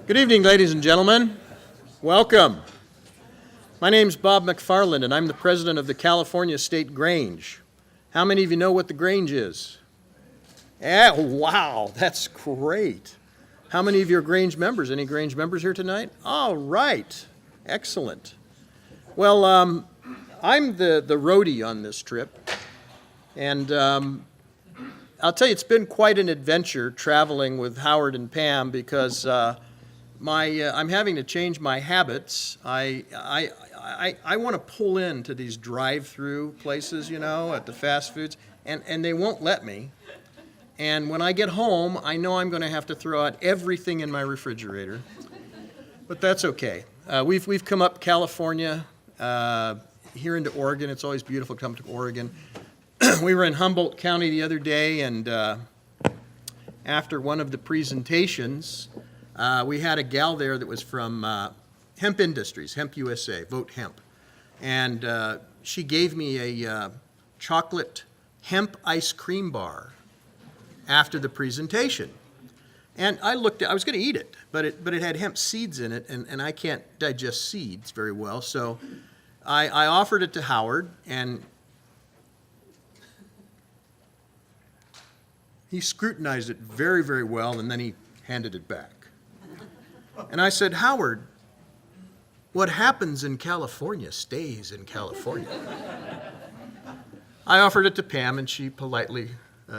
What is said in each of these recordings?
Good evening, ladies and gentlemen. Welcome. My name's Bob McFarland, and I'm the president of the California State Grange. How many of you know what the Grange is? Yeah, wow, that's great. How many of you are Grange members? Any Grange members here tonight? All right, excellent. Well, I'm the roadie on this trip, and I'll tell you, it's been quite an adventure traveling with Howard and Pam because I'm having to change my habits. I want to pull into these drive-through places, you know, at the fast foods, and they won't let me. And when I get home, I know I'm going to have to throw out everything in my refrigerator, but that's okay. We've come up California, here into Oregon. It's always beautiful to come to Oregon. We were in Humboldt County the other day, and after one of the presentations, we had a gal there that was from Hemp Industries, Hemp USA, Vote Hemp. And she gave me a chocolate hemp ice cream bar after the presentation. And I looked at, I was going to eat it, but it had hemp seeds in it, and I can't digest seeds very well. So I offered it to Howard, and he scrutinized it very, very well, and then he handed it back. And I said, Howard, what happens in California stays in California. I offered it to Pam, and she politely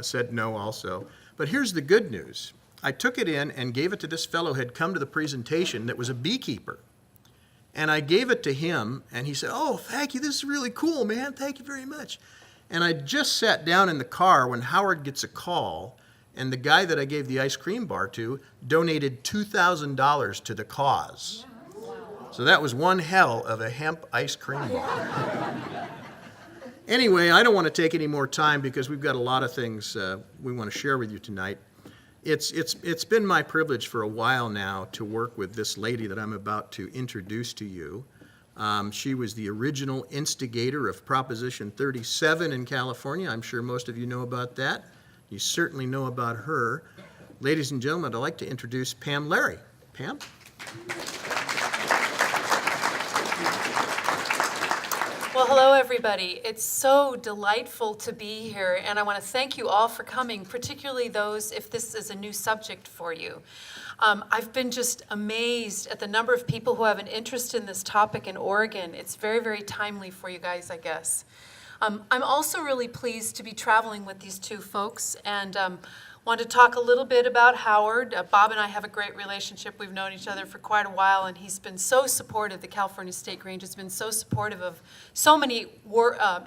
said no also. But here's the good news. I took it in and gave it to this fellow who had come to the presentation that was a beekeeper. And I gave it to him, and he said, oh, thank you, this is really cool, man, thank you very much. And I just sat down in the car when Howard gets a call, and the guy that I gave the ice cream bar to donated $2,000 to the cause. So that was one hell of a hemp ice cream bar. Anyway, I don't want to take any more time because we've got a lot of things we want to share with you tonight. It's been my privilege for a while now to work with this lady that I'm about to introduce to you. She was the original instigator of Proposition 37 in California. I'm sure most of you know about that. You certainly know about her. Ladies and gentlemen, I'd like to introduce Pam Larry. Pam? Well, hello, everybody. It's so delightful to be here, and I want to thank you all for coming, particularly those if this is a new subject for you. I've been just amazed at the number of people who have an interest in this topic in Oregon. It's very, very timely for you guys, I guess. I'm also really pleased to be traveling with these two folks, and want to talk a little bit about Howard. Bob and I have a great relationship. We've known each other for quite a while, and he's been so supportive. The California State Grange has been so supportive of so many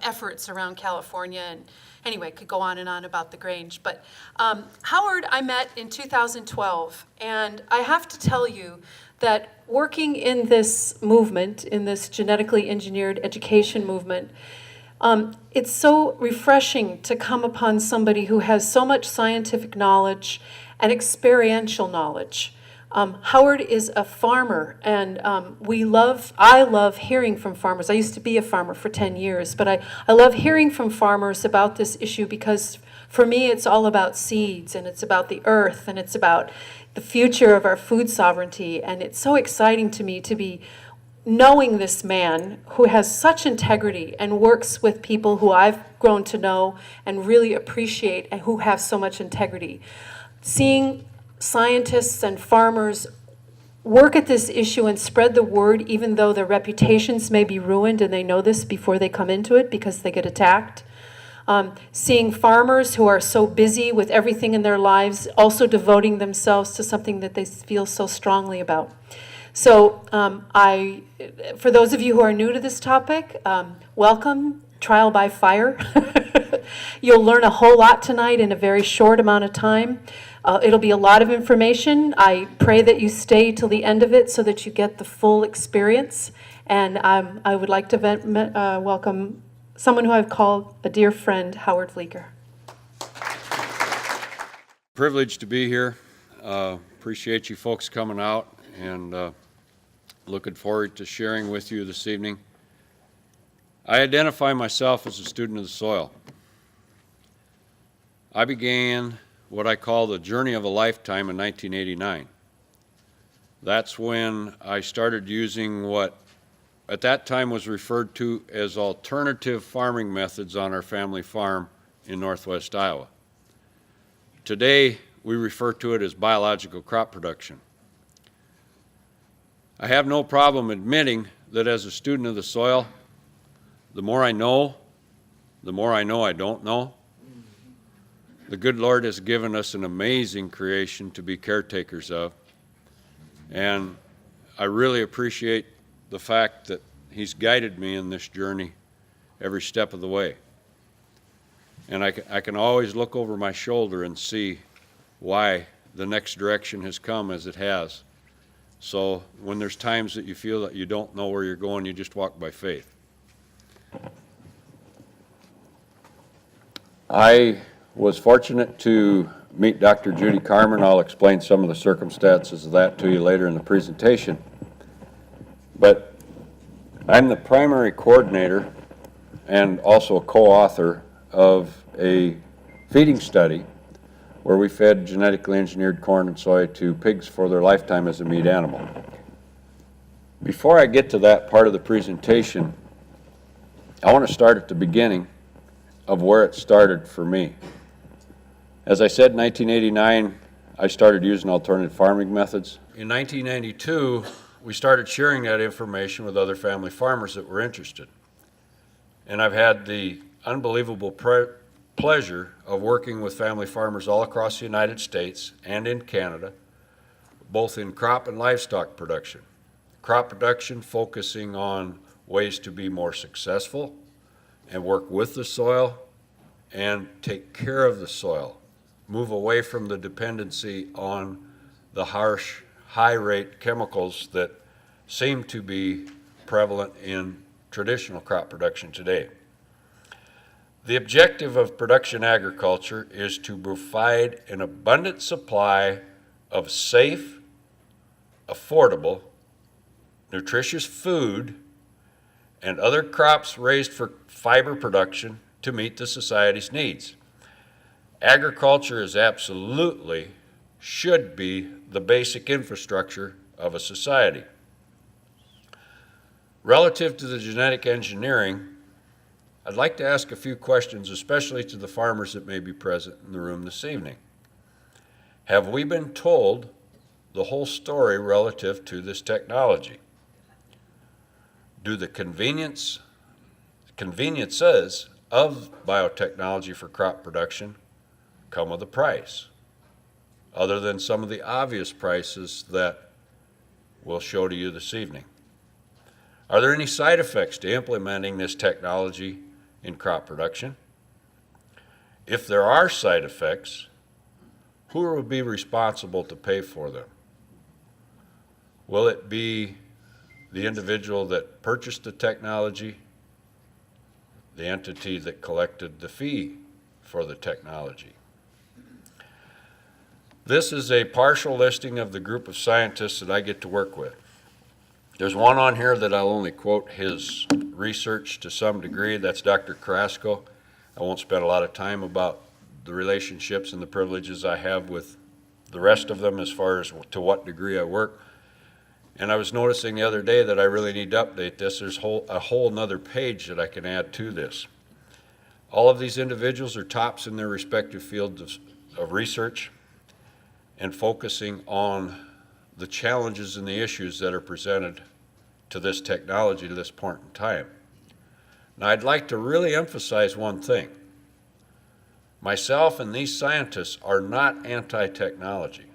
efforts around California, and anyway, could go on and on about the Grange. But Howard I met in 2012, and I have to tell you that working in this movement, in this genetically engineered education movement, it's so refreshing to come upon somebody who has so much scientific knowledge and experiential knowledge. Howard is a farmer, and I love hearing from farmers. I used to be a farmer for 10 years, but I love hearing from farmers about this issue because for me it's all about seeds, and it's about the earth, and it's about the future of our food sovereignty, and it's so exciting to me to be knowing this man who has such integrity and works with people who I've grown to know and really appreciate and who have so much integrity. Seeing scientists and farmers work at this issue and spread the word even though their reputations may be ruined and they know this before they come into it because they get attacked. Seeing farmers who are so busy with everything in their lives also devoting themselves to something that they feel so strongly about. So for those of you who are new to this topic, welcome, Trial by Fire. You'll learn a whole lot tonight in a very short amount of time. It'll be a lot of information. I pray that you stay till the end of it so that you get the full experience. And I would like to welcome someone who I've called a dear friend, Howard Vlieger. Privileged to be here. Appreciate you folks coming out, and looking forward to sharing with you this evening. I identify myself as a student of the soil. I began what I call the journey of a lifetime in 1989. that's when I started using what at that time was referred to as alternative farming methods on our family farm in northwest Iowa. Today, we refer to it as biological crop production. I have no problem admitting that as a student of the soil, the more I know I don't know. The good Lord has given us an amazing creation to be caretakers of, and I really appreciate the fact that He's guided me in this journey every step of the way. And I can always look over my shoulder and see why the next direction has come as it has. So when there's times that you feel that you don't know where you're going, you just walk by faith. I was fortunate to meet Dr. Judy Carmen. I'll explain some of the circumstances of that to you later in the presentation. But I'm the primary coordinator and also a co-author of a feeding study where we fed genetically engineered corn and soy to pigs for their lifetime as a meat animal. Before I get to that part of the presentation, I want to start at the beginning of where it started for me. As I said, in 1989, I started using alternative farming methods. In 1992, we started sharing that information with other family farmers that were interested. And I've had the unbelievable pleasure of working with family farmers all across the United States and in Canada, both in crop and livestock production. Crop production focusing on ways to be more successful and work with the soil and take care of the soil. Move away from the dependency on the harsh, high-rate chemicals that seem to be prevalent in traditional crop production today. The objective of production agriculture is to provide an abundant supply of safe, affordable, nutritious food and other crops raised for fiber production to meet the society's needs. Agriculture is absolutely should be the basic infrastructure of a society. Relative to the genetic engineering, I'd like to ask a few questions, especially to the farmers that may be present in the room this evening. Have we been told the whole story relative to this technology? Do the conveniences of biotechnology for crop production come with a price, other than some of the obvious prices that we'll show to you this evening? Are there any side effects to implementing this technology in crop production? If there are side effects, who will be responsible to pay for them? Will it be the individual that purchased the technology, the entity that collected the fee for the technology? This is a partial listing of the group of scientists that I get to work with. There's one on here that I'll only quote his research to some degree. That's Dr. Carrasco. I won't spend a lot of time about the relationships and the privileges I have with the rest of them as far as to what degree I work. And I was noticing the other day that I really need to update this. There's a whole nother page that I can add to this. All of these individuals are tops in their respective fields of research and focusing on the challenges and the issues that are presented to this technology to this point in time. Now, I'd like to really emphasize one thing. Myself and these scientists are not anti-technology.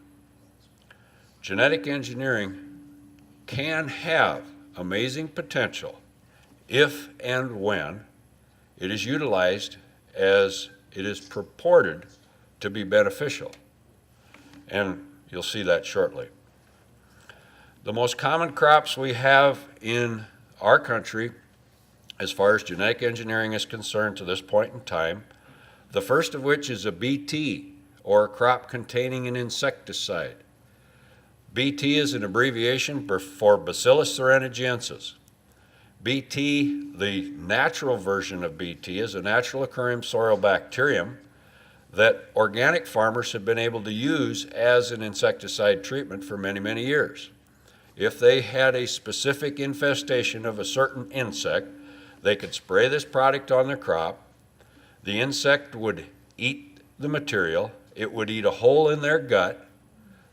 Genetic engineering can have amazing potential if and when it is utilized as it is purported to be beneficial. And you'll see that shortly. The most common crops we have in our country, as far as genetic engineering is concerned to this point in time, the first of which is a BT, or a crop containing an insecticide. BT is an abbreviation for Bacillus thuringiensis. BT, the natural version of BT, is a natural occurring soil bacterium that organic farmers have been able to use as an insecticide treatment for many, many years. if they had a specific infestation of a certain insect, they could spray this product on their crop. The insect would eat the material. It would eat a hole in their gut.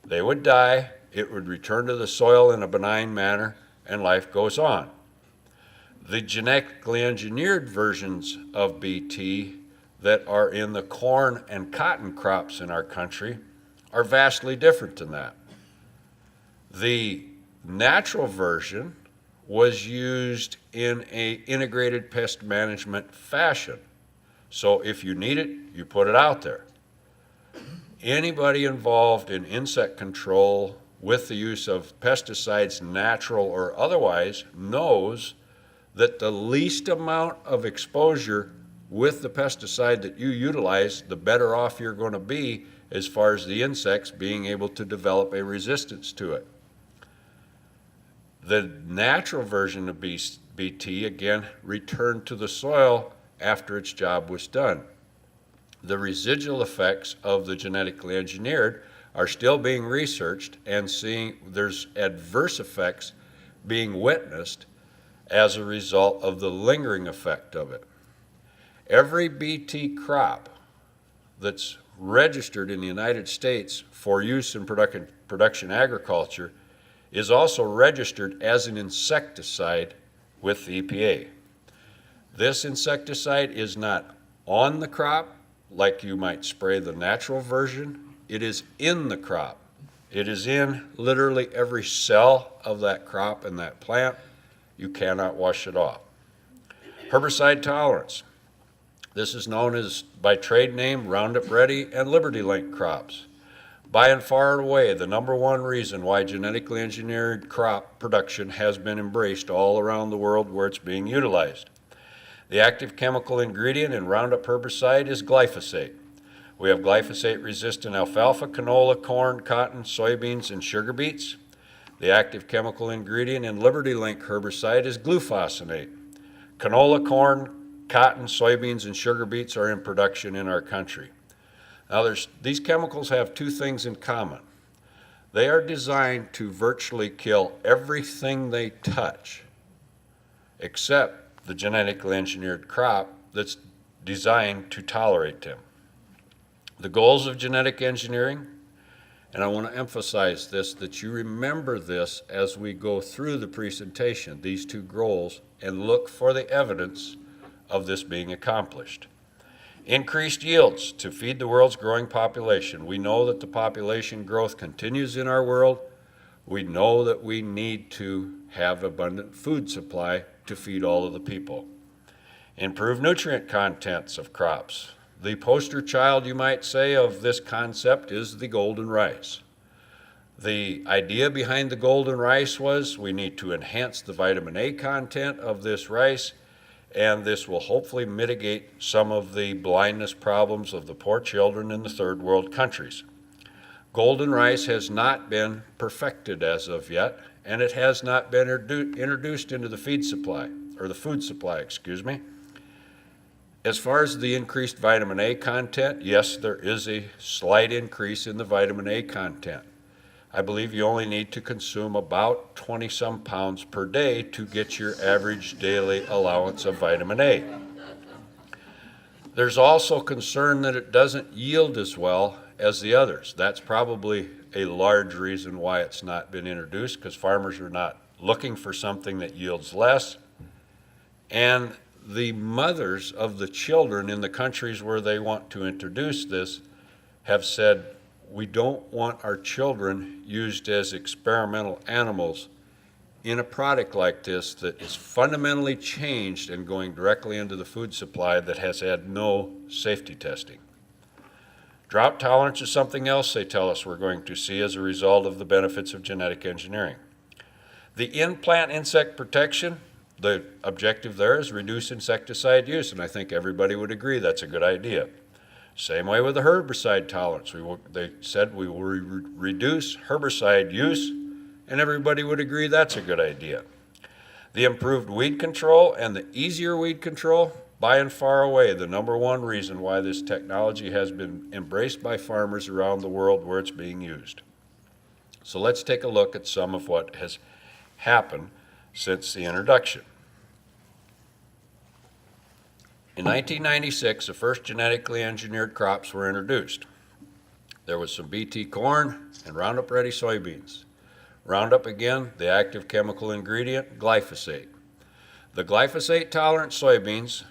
They would die. It would return to the soil in a benign manner, and life goes on. The genetically engineered versions of BT that are in the corn and cotton crops in our country are vastly different than that. The natural version was used in an integrated pest management fashion. So if you need it, you put it out there. Anybody involved in insect control with the use of pesticides, natural or otherwise, knows that the least amount of exposure with the pesticide that you utilize, the better off you're going to be as far as the insects being able to develop a resistance to it. The natural version of BT, again, returned to the soil after its job was done. The residual effects of the genetically engineered are still being researched, and seeing there's adverse effects being witnessed as a result of the lingering effect of it. Every BT crop that's registered in the United States for use in production agriculture is also registered as an insecticide with the EPA. This insecticide is not on the crop like you might spray the natural version. It is in the crop. It is in literally every cell of that crop and that plant. You cannot wash it off. Herbicide tolerance. This is known as, by trade name, Roundup Ready and Liberty Link crops. By and far away, the number one reason why genetically engineered crop production has been embraced all around the world where it's being utilized. The active chemical ingredient in Roundup herbicide is glyphosate. We have glyphosate-resistant alfalfa, canola, corn, cotton, soybeans, and sugar beets. The active chemical ingredient in Liberty Link herbicide is glufosinate. Canola, corn, cotton, soybeans, and sugar beets are in production in our country. Now, these chemicals have two things in common. They are designed to virtually kill everything they touch, except the genetically engineered crop that's designed to tolerate them. The goals of genetic engineering, and I want to emphasize this, that you remember this as we go through the presentation, these two goals, and look for the evidence of this being accomplished. Increased yields to feed the world's growing population. We know that the population growth continues in our world. We know that we need to have abundant food supply to feed all of the people. Improve nutrient contents of crops. The poster child, you might say, of this concept is the golden rice. The idea behind the golden rice was we need to enhance the vitamin A content of this rice, and this will hopefully mitigate some of the blindness problems of the poor children in the third world countries. Golden rice has not been perfected as of yet, and it has not been introduced into the food supply. As far as the increased vitamin A content, yes, there is a slight increase in the vitamin A content. I believe you only need to consume about 20-some pounds per day to get your average daily allowance of vitamin A. There's also concern that it doesn't yield as well as the others. That's probably a large reason why it's not been introduced, because farmers are not looking for something that yields less. And the mothers of the children in the countries where they want to introduce this have said, we don't want our children used as experimental animals in a product like this that is fundamentally changed and going directly into the food supply that has had no safety testing. Drought tolerance is something else they tell us we're going to see as a result of the benefits of genetic engineering. The in-plant insect protection, the objective there is reduce insecticide use, and I think everybody would agree that's a good idea. Same way with the herbicide tolerance. They said we will reduce herbicide use, and everybody would agree that's a good idea. The improved weed control and the easier weed control, by and far away, the number one reason why this technology has been embraced by farmers around the world where it's being used. So let's take a look at some of what has happened since the introduction. In 1996, the first genetically engineered crops were introduced. There was some BT corn and Roundup Ready soybeans. Roundup again, the active chemical ingredient, glyphosate. The glyphosate-tolerant soybeans,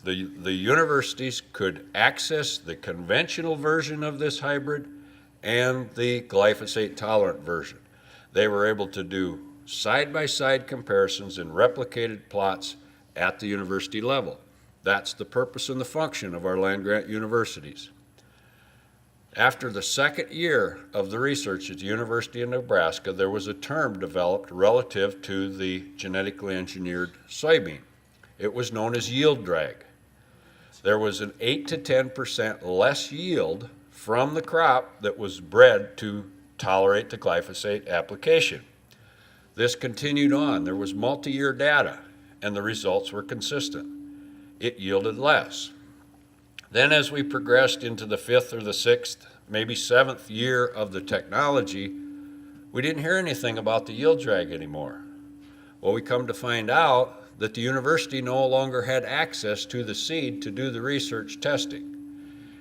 the universities could access the conventional version of this hybrid and the glyphosate-tolerant version. They were able to do side-by-side comparisons in replicated plots at the university level. That's the purpose and the function of our land-grant universities. After the second year of the research at the University of Nebraska, there was a term developed relative to the genetically engineered soybean. It was known as yield drag. There was an 8 to 10% less yield from the crop that was bred to tolerate the glyphosate application. This continued on. There was multi-year data, and the results were consistent. It yielded less. Then as we progressed into the 5th or the 6th, maybe 7th year of the technology, we didn't hear anything about the yield drag anymore. Well, we come to find out that the university no longer had access to the seed to do the research testing.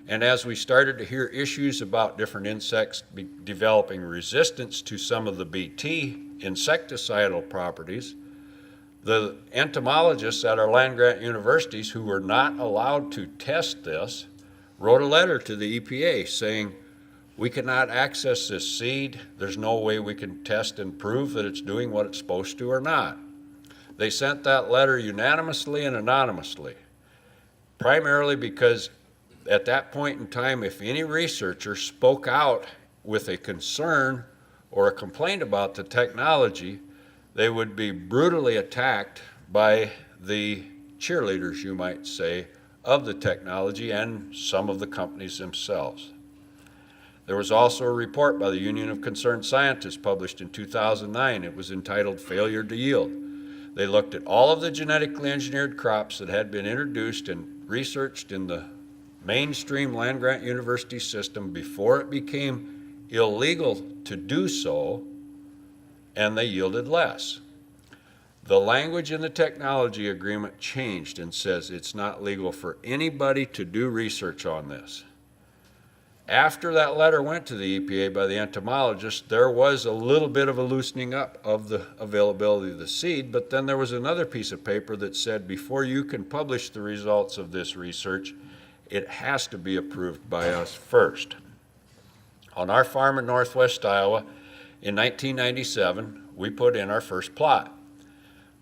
And as we started to hear issues about different insects developing resistance to some of the BT insecticidal properties, the entomologists at our land-grant universities who were not allowed to test this wrote a letter to the EPA saying, we cannot access this seed. There's no way we can test and prove that it's doing what it's supposed to or not. They sent that letter unanimously and anonymously, primarily because at that point in time, if any researcher spoke out with a concern or a complaint about the technology, they would be brutally attacked by the cheerleaders, you might say, of the technology and some of the companies themselves. There was also a report by the Union of Concerned Scientists published in 2009. It was entitled Failure to Yield. They looked at all of the genetically engineered crops that had been introduced and researched in the mainstream land-grant university system before it became illegal to do so, and they yielded less. The language in the technology agreement changed and says it's not legal for anybody to do research on this. After that letter went to the EPA by the entomologists, there was a little bit of a loosening up of the availability of the seed, but then there was another piece of paper that said before you can publish the results of this research, it has to be approved by us first. On our farm in northwest Iowa, in 1997, we put in our first plot.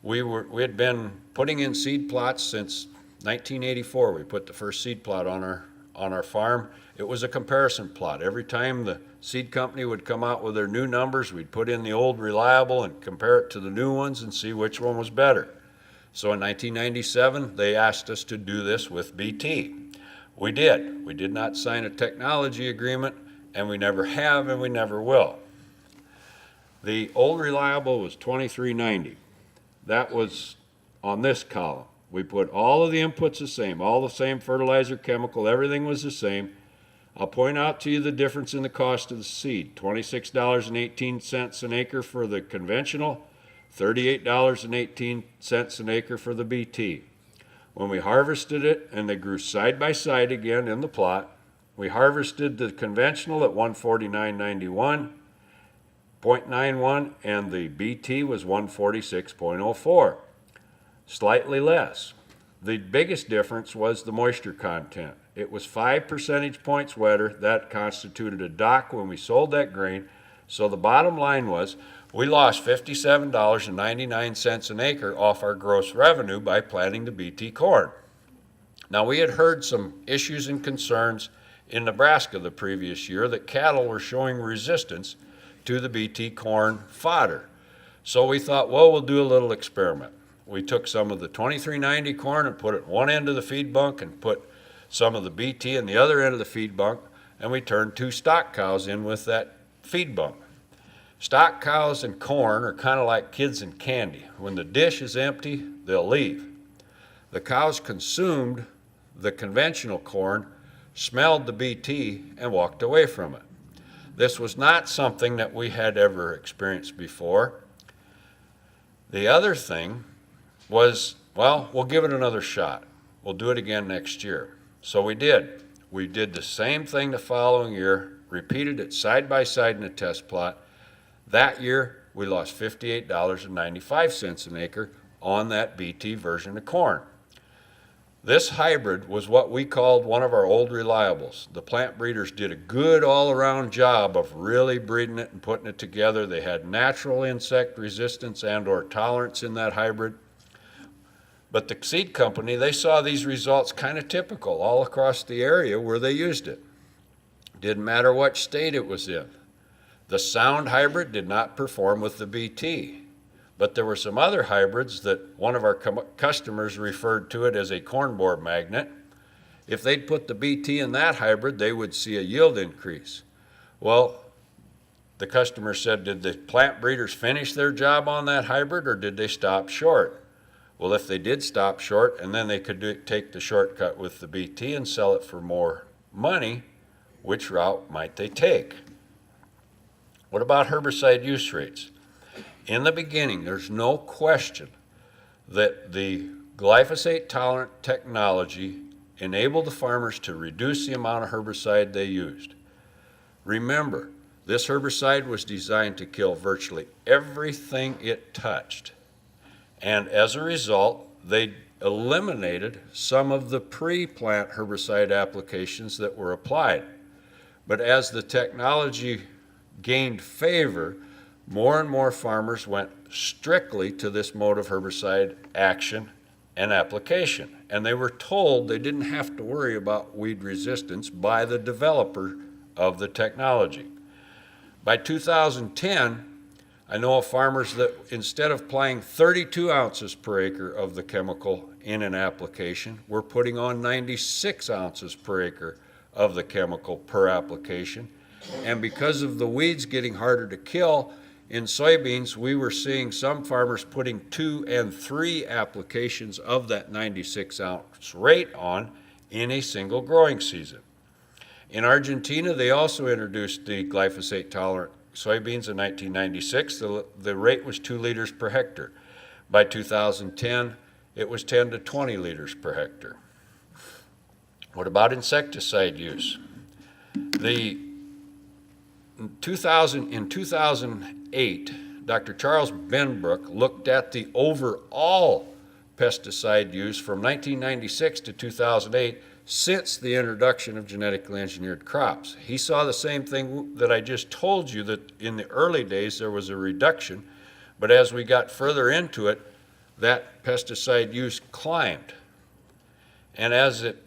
We had been putting in seed plots since 1984. We put the first seed plot on our farm. It was a comparison plot. Every time the seed company would come out with their new numbers, we'd put in the old reliable and compare it to the new ones and see which one was better. So in 1997, they asked us to do this with BT. We did. We did not sign a technology agreement, and we never have, and we never will. The old reliable was 2390. That was on this column. We put all of the inputs the same, all the same fertilizer, chemical, everything was the same. I'll point out to you the difference in the cost of the seed. $26.18 an acre for the conventional, $38.18 an acre for the BT. When we harvested it, and they grew side by side again in the plot, we harvested the conventional at $149.91. 0.91, and the BT was 146.04, slightly less. The biggest difference was the moisture content. It was 5 percentage points wetter. That constituted a dock when we sold that grain. So the bottom line was we lost $57.99 an acre off our gross revenue by planting the BT corn. Now, we had heard some issues and concerns in Nebraska the previous year that cattle were showing resistance to the BT corn fodder. So we thought, well, we'll do a little experiment. We took some of the 2390 corn and put it at one end of the feed bunk and put some of the BT in the other end of the feed bunk, and we turned 2 stock cows in with that feed bunk. Stock cows and corn are kind of like kids and candy. When the dish is empty, they'll leave. The cows consumed the conventional corn, smelled the BT, and walked away from it. This was not something that we had ever experienced before. The other thing was, well, we'll give it another shot. We'll do it again next year. So we did. We did the same thing the following year, repeated it side by side in a test plot. That year, we lost $58.95 an acre on that BT version of corn. This hybrid was what we called one of our old reliables. The plant breeders did a good all-around job of really breeding it and putting it together. They had natural insect resistance and or tolerance in that hybrid. But the seed company, they saw these results kind of typical all across the area where they used it. Didn't matter what state it was in. The sound hybrid did not perform with the BT. But there were some other hybrids that one of our customers referred to it as a corn borer magnet. If they'd put the BT in that hybrid, they would see a yield increase. Well, the customer said, did the plant breeders finish their job on that hybrid or did they stop short? Well, if they did stop short and then they could take the shortcut with the BT and sell it for more money, which route might they take? What about herbicide use rates? In the beginning, there's no question that the glyphosate-tolerant technology enabled the farmers to reduce the amount of herbicide they used. Remember, this herbicide was designed to kill virtually everything it touched. And as a result, they eliminated some of the pre-plant herbicide applications that were applied. But as the technology gained favor, more and more farmers went strictly to this mode of herbicide action and application. And they were told they didn't have to worry about weed resistance by the developer of the technology. By 2010, I know of farmers that instead of applying 32 ounces per acre of the chemical in an application, were putting on 96 ounces per acre of the chemical per application. And because of the weeds getting harder to kill, in soybeans, we were seeing some farmers putting 2 and 3 applications of that 96 ounce rate on in a single growing season. In Argentina, they also introduced the glyphosate-tolerant soybeans in 1996. The rate was 2 liters per hectare. By 2010, it was 10 to 20 liters per hectare. What about insecticide use? In 2008, Dr. Charles Benbrook looked at the overall pesticide use from 1996 to 2008 since the introduction of genetically engineered crops. He saw the same thing that I just told you, that in the early days there was a reduction, but as we got further into it, that pesticide use climbed. And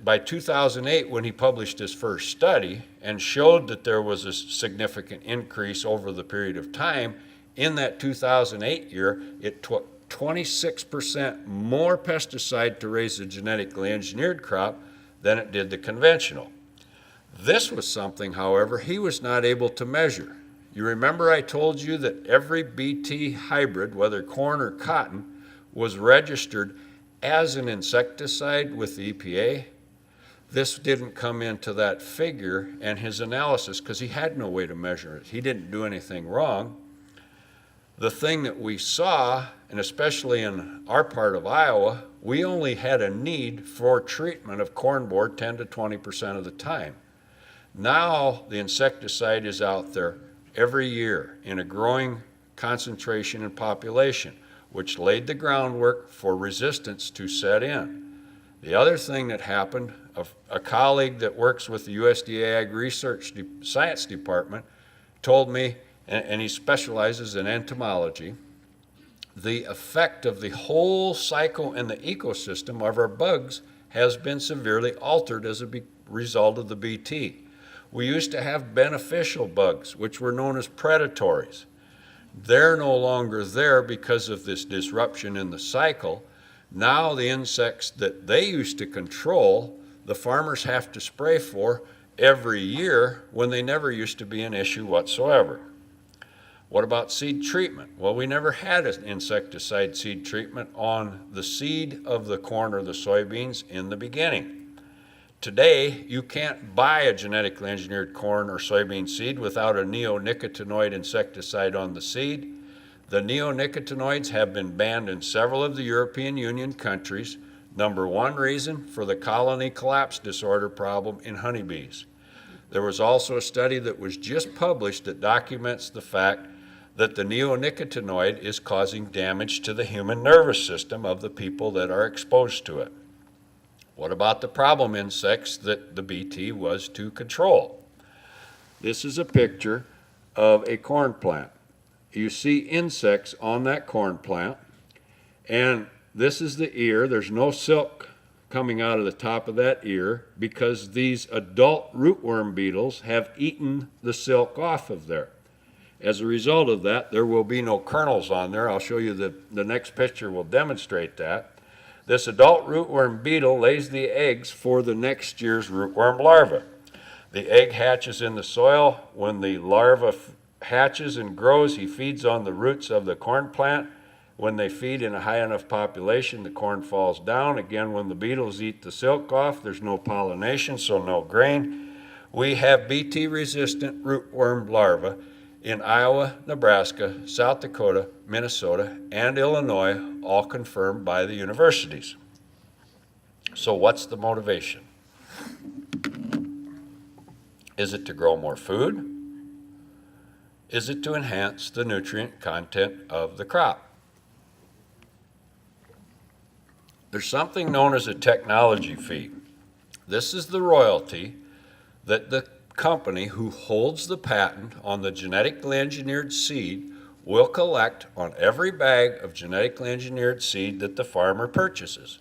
by 2008, when he published his first study and showed that there was a significant increase over the period of time, in that 2008 year, it took 26% more pesticide to raise a genetically engineered crop than it did the conventional. This was something, however, he was not able to measure. You remember I told you that every BT hybrid, whether corn or cotton, was registered as an insecticide with the EPA. This didn't come into that figure and his analysis because he had no way to measure it. He didn't do anything wrong. The thing that we saw, and especially in our part of Iowa, we only had a need for treatment of corn borer 10 to 20% of the time. Now the insecticide is out there every year in a growing concentration and population, which laid the groundwork for resistance to set in. The other thing that happened, a colleague that works with the USDA Ag Research Science Department told me, and he specializes in entomology, the effect of the whole cycle and the ecosystem of our bugs has been severely altered as a result of the BT. We used to have beneficial bugs, which were known as predatories. They're no longer there because of this disruption in the cycle. Now the insects that they used to control, the farmers have to spray for every year when they never used to be an issue whatsoever. What about seed treatment? Well, we never had an insecticide seed treatment on the seed of the corn or the soybeans in the beginning. Today, you can't buy a genetically engineered corn or soybean seed without a neonicotinoid insecticide on the seed. The neonicotinoids have been banned in several of the European Union countries. Number one reason for the colony collapse disorder problem in honeybees. There was also a study that was just published that documents the fact that the neonicotinoid is causing damage to the human nervous system of the people that are exposed to it. What about the problem insects that the BT was to control? This is a picture of a corn plant. You see insects on that corn plant, and this is the ear. There's no silk coming out of the top of that ear because these adult rootworm beetles have eaten the silk off of there. As a result of that, there will be no kernels on there. I'll show you the next picture will demonstrate that. This adult rootworm beetle lays the eggs for the next year's rootworm larva. The egg hatches in the soil. When the larva hatches and grows, he feeds on the roots of the corn plant. When they feed in a high enough population, the corn falls down. Again, when the beetles eat the silk off, there's no pollination, so no grain. We have BT-resistant rootworm larvae in Iowa, Nebraska, South Dakota, Minnesota, and Illinois, all confirmed by the universities. So what's the motivation? Is it to grow more food? Is it to enhance the nutrient content of the crop? There's something known as a technology fee. This is the royalty that the company who holds the patent on the genetically engineered seed will collect on every bag of genetically engineered seed that the farmer purchases.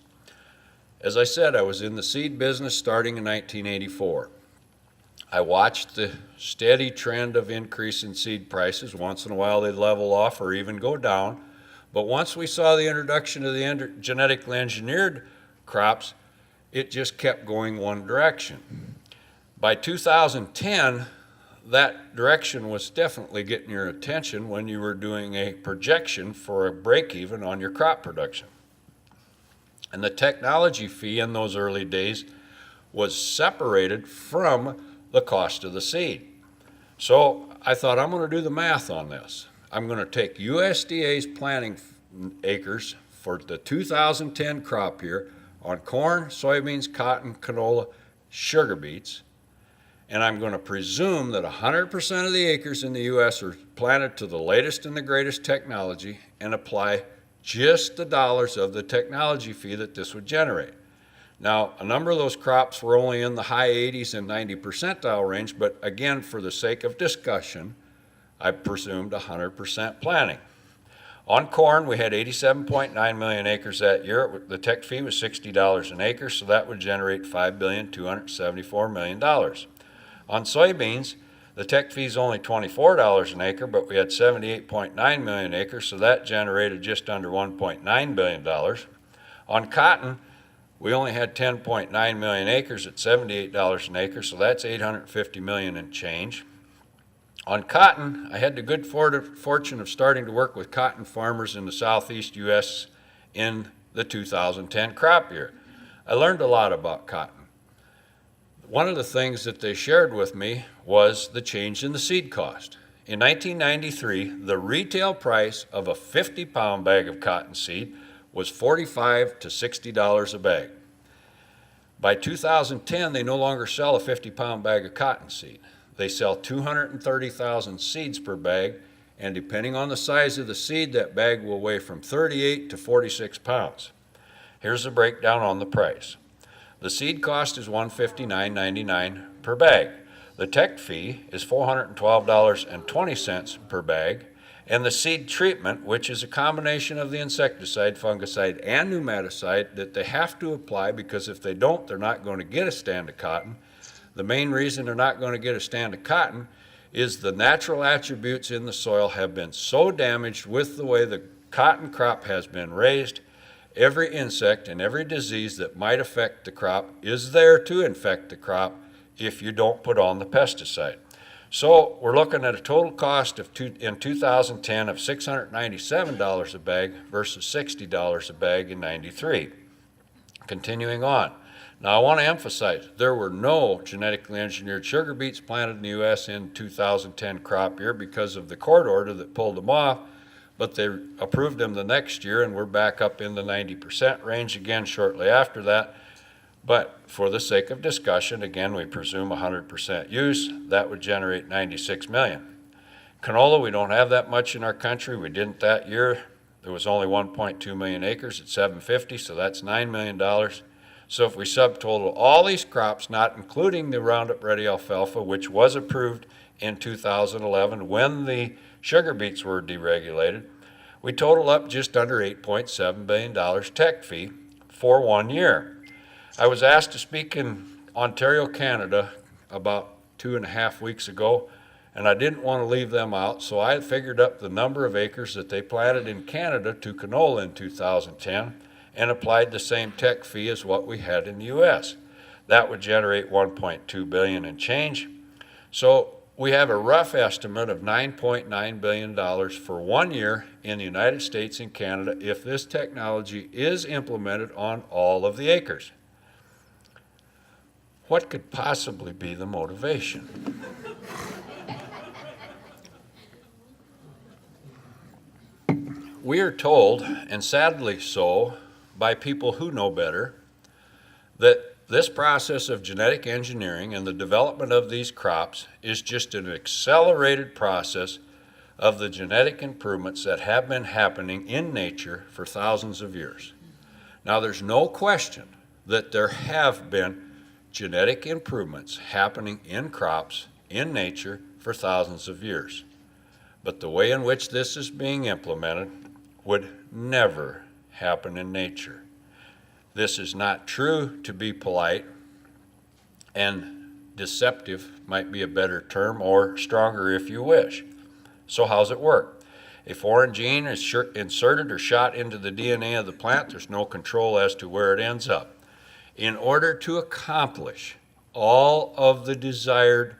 As I said, I was in the seed business starting in 1984. I watched the steady trend of increase in seed prices. Once in a while they'd level off or even go down. But once we saw the introduction of the genetically engineered crops, it just kept going one direction. By 2010, that direction was definitely getting your attention when you were doing a projection for a break-even on your crop production. And the technology fee in those early days was separated from the cost of the seed. So I thought, I'm going to do the math on this. I'm going to take USDA's planting acres for the 2010 crop year on corn, soybeans, cotton, canola, sugar beets, and I'm going to presume that 100% of the acres in the U.S. are planted to the latest and the greatest technology and apply just the dollars of the technology fee that this would generate. Now, a number of those crops were only in the high 80s and 90 percentile range, but again, for the sake of discussion, I presumed 100% planting. On corn, we had 87.9 million acres that year. The tech fee was $60 an acre, so that would generate $5,274 million. On soybeans, the tech fee is only $24 an acre, but we had 78.9 million acres, so that generated just under $1.9 billion. On cotton, we only had 10.9 million acres at $78 an acre, so that's $850 million and change. On cotton, I had the good fortune of starting to work with cotton farmers in the southeast U.S. in the 2010 crop year. I learned a lot about cotton. One of the things that they shared with me was the change in the seed cost. In 1993, the retail price of a 50-pound bag of cottonseed was $45 to $60 a bag. By 2010, they no longer sell a 50-pound bag of cottonseed. They sell 230,000 seeds per bag, and depending on the size of the seed, that bag will weigh from 38 to 46 pounds. Here's a breakdown on the price. The seed cost is $159.99 per bag. The tech fee is $412.20 per bag, and the seed treatment, which is a combination of the insecticide, fungicide, and pneumaticide that they have to apply because if they don't, they're not going to get a stand of cotton. The main reason they're not going to get a stand of cotton is the natural attributes in the soil have been so damaged with the way the cotton crop has been raised. Every insect and every disease that might affect the crop is there to infect the crop if you don't put on the pesticide. So we're looking at a total cost in 2010 of $697 a bag versus $60 a bag in '93. Continuing on. Now I want to emphasize, there were no genetically engineered sugar beets planted in the U.S. in 2010 crop year because of the court order that pulled them off. but they approved them the next year, and we're back up in the 90% range again shortly after that. But for the sake of discussion, again, we presume 100% use. That would generate 96 million. Canola, we don't have that much in our country. We didn't that year. There was only 1.2 million acres at 750, so that's $9 million. So if we subtotal all these crops, not including the Roundup Ready alfalfa, which was approved in 2011 when the sugar beets were deregulated, we total up just under $8.7 billion tech fee for 1 year. I was asked to speak in Ontario, Canada about 2.5 weeks ago, and I didn't want to leave them out, so I figured up the number of acres that they planted in Canada to canola in 2010 and applied the same tech fee as what we had in the U.S. That would generate $1.2 billion and change. So we have a rough estimate of $9.9 billion for 1 year in the United States and Canada if this technology is implemented on all of the acres. What could possibly be the motivation? We are told, and sadly so, by people who know better, that this process of genetic engineering and the development of these crops is just an accelerated process of the genetic improvements that have been happening in nature for thousands of years. Now, there's no question that there have been genetic improvements happening in crops in nature for thousands of years. But the way in which this is being implemented would never happen in nature. This is not true, to be polite, and deceptive might be a better term, or stronger if you wish. So how's it work? A foreign gene is inserted or shot into the DNA of the plant. There's no control as to where it ends up. In order to accomplish all of the desired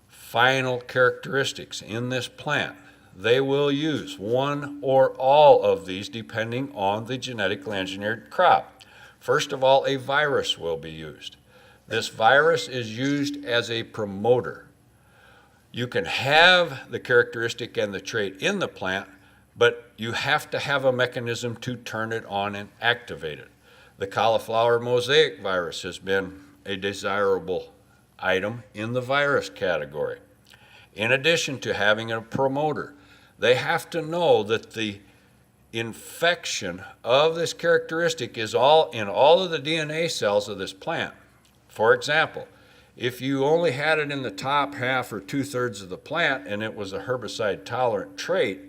final characteristics in this plant, they will use one or all of these depending on the genetically engineered crop. First of all, a virus will be used. This virus is used as a promoter. You can have the characteristic and the trait in the plant, but you have to have a mechanism to turn it on and activate it. The cauliflower mosaic virus has been a desirable item in the virus category. In addition to having a promoter, they have to know that the infection of this characteristic is all in all of the DNA cells of this plant. For example, if you only had it in the top half or 2/3 of the plant and it was a herbicide tolerant trait,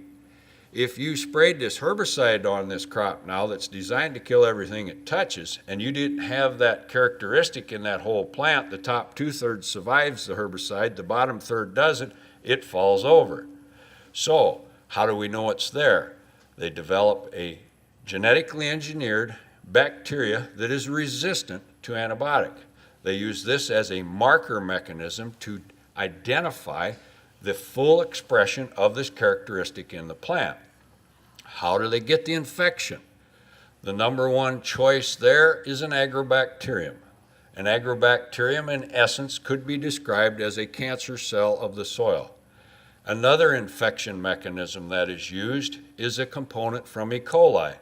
if you sprayed this herbicide on this crop now that's designed to kill everything it touches, and you didn't have that characteristic in that whole plant, the top 2/3 survives the herbicide, the bottom third doesn't, it falls over. So how do we know it's there? They develop a genetically engineered bacteria that is resistant to antibiotic. They use this as a marker mechanism to identify the full expression of this characteristic in the plant. How do they get the infection? The number one choice there is an agrobacterium. An agrobacterium, in essence, could be described as a cancer cell of the soil. Another infection mechanism that is used is a component from E. coli.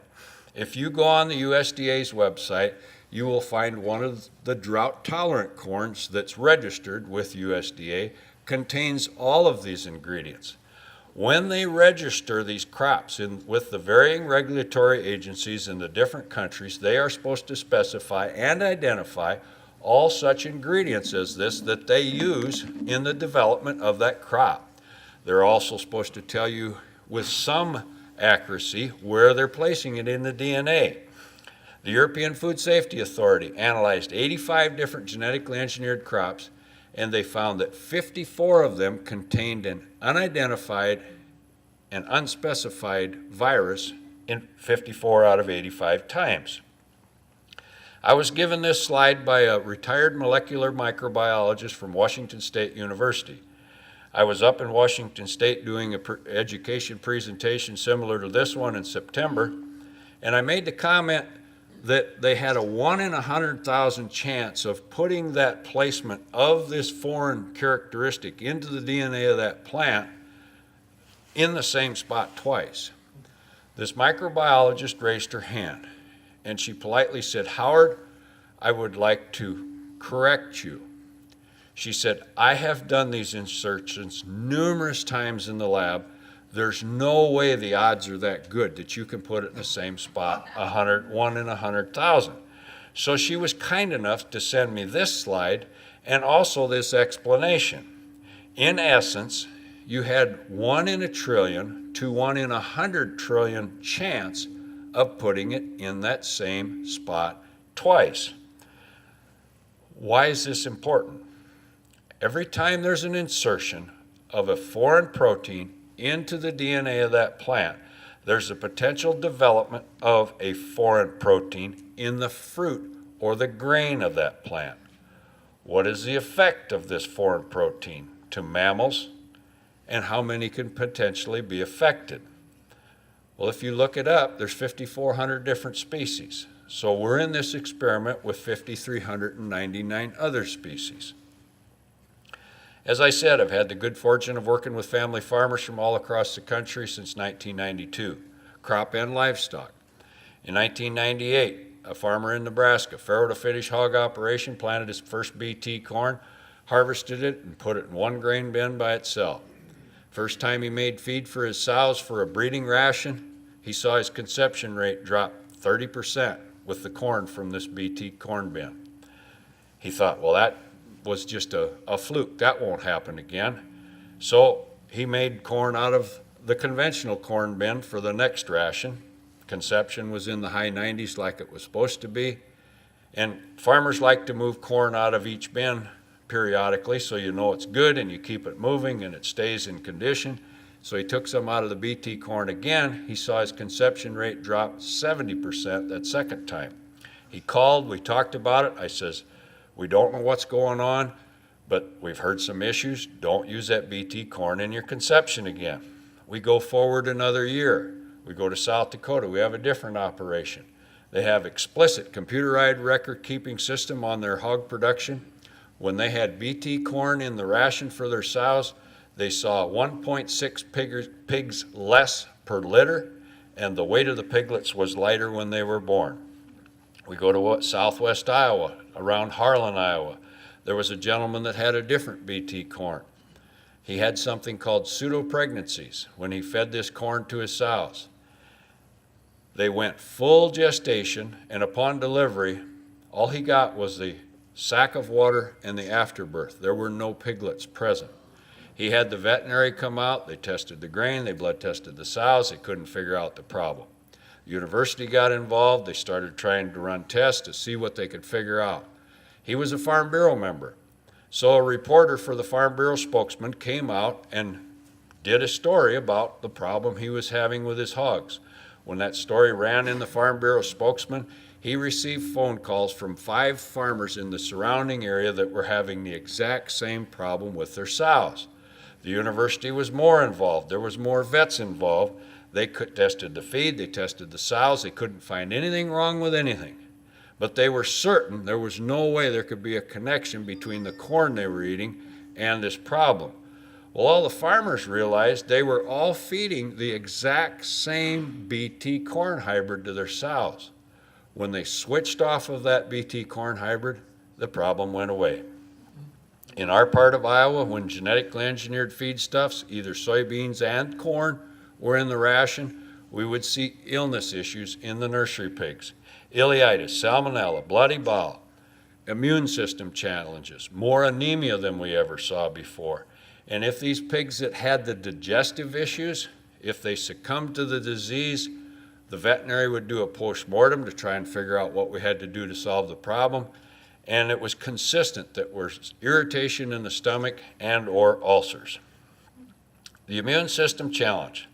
If you go on the USDA's website, you will find one of the drought-tolerant corns that's registered with USDA contains all of these ingredients. When they register these crops with the varying regulatory agencies in the different countries, they are supposed to specify and identify all such ingredients as this that they use in the development of that crop. They're also supposed to tell you with some accuracy where they're placing it in the DNA. The European Food Safety Authority analyzed 85 different genetically engineered crops, and they found that 54 of them contained an unidentified and unspecified virus in 54 out of 85 times. I was given this slide by a retired molecular microbiologist from Washington State University. I was up in Washington State doing an education presentation similar to this one in September, and I made the comment that they had a 1 in 100,000 chance of putting that placement of this foreign characteristic into the DNA of that plant in the same spot twice. This microbiologist raised her hand, and she politely said, "Howard, I would like to correct you." She said, "I have done these insertions numerous times in the lab. There's no way the odds are that good that you can put it in the same spot, 1 in 100,000. So she was kind enough to send me this slide and also this explanation. In essence, you had 1 in a trillion to 1 in 100 trillion chance of putting it in that same spot twice. Why is this important? Every time there's an insertion of a foreign protein into the DNA of that plant, there's a potential development of a foreign protein in the fruit or the grain of that plant. What is the effect of this foreign protein to mammals, and how many can potentially be affected? Well, if you look it up, there's 5,400 different species. So we're in this experiment with 5,399 other species. As I said, I've had the good fortune of working with family farmers from all across the country since 1992, crop and livestock. In 1998, a farmer in Nebraska, farrow to finish hog operation, planted his first BT corn, harvested it, and put it in one grain bin by itself. First time he made feed for his sows for a breeding ration, he saw his conception rate drop 30% with the corn from this BT corn bin. He thought, well, that was just a fluke. That won't happen again. So he made corn out of the conventional corn bin for the next ration. Conception was in the high 90s like it was supposed to be. And farmers like to move corn out of each bin periodically so you know it's good and you keep it moving and it stays in condition. So he took some out of the BT corn again. He saw his conception rate drop 70% that second time. He called, we talked about it. I says, we don't know what's going on, but we've heard some issues. Don't use that BT corn in your conception again. We go forward another year. We go to South Dakota. We have a different operation. They have explicit computerized record keeping system on their hog production. When they had BT corn in the ration for their sows, they saw 1.6 pigs less per litter, and the weight of the piglets was lighter when they were born. We go to southwest Iowa, around Harlan, Iowa. There was a gentleman that had a different BT corn. He had something called pseudo-pregnancies when he fed this corn to his sows. They went full gestation, and upon delivery, all he got was the sack of water and the afterbirth. There were no piglets present. He had the veterinary come out. They tested the grain. They blood tested the sows. They couldn't figure out the problem. The university got involved. They started trying to run tests to see what they could figure out. He was a Farm Bureau member. So a reporter for the Farm Bureau spokesman came out and did a story about the problem he was having with his hogs. When that story ran in the Farm Bureau spokesman, he received phone calls from 5 farmers in the surrounding area that were having the exact same problem with their sows. The university was more involved. There was more vets involved. They tested the feed, they tested the sows, they couldn't find anything wrong with anything. But they were certain there was no way there could be a connection between the corn they were eating and this problem. Well, all the farmers realized they were all feeding the exact same BT corn hybrid to their sows. When they switched off of that BT corn hybrid, the problem went away. In our part of Iowa, when genetically engineered feedstuffs, either soybeans and corn, were in the ration, we would see illness issues in the nursery pigs. Ileitis, salmonella, bloody bowel, immune system challenges, more anemia than we ever saw before. And if these pigs that had the digestive issues, if they succumbed to the disease, the veterinary would do a post-mortem to try and figure out what we had to do to solve the problem. And it was consistent that there was irritation in the stomach and or ulcers. The immune system challenge.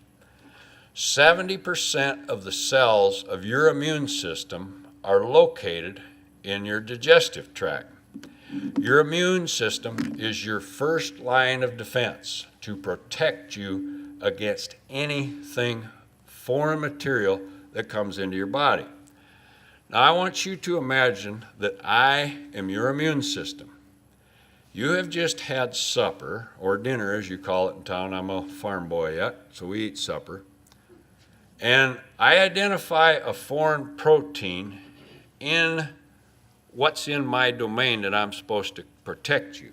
70% of the cells of your immune system are located in your digestive tract. Your immune system is your first line of defense to protect you against anything foreign material that comes into your body. Now, I want you to imagine that I am your immune system. You have just had supper, or dinner as you call it in town. I'm a farm boy yet, so we eat supper. And I identify a foreign protein in what's in my domain that I'm supposed to protect you.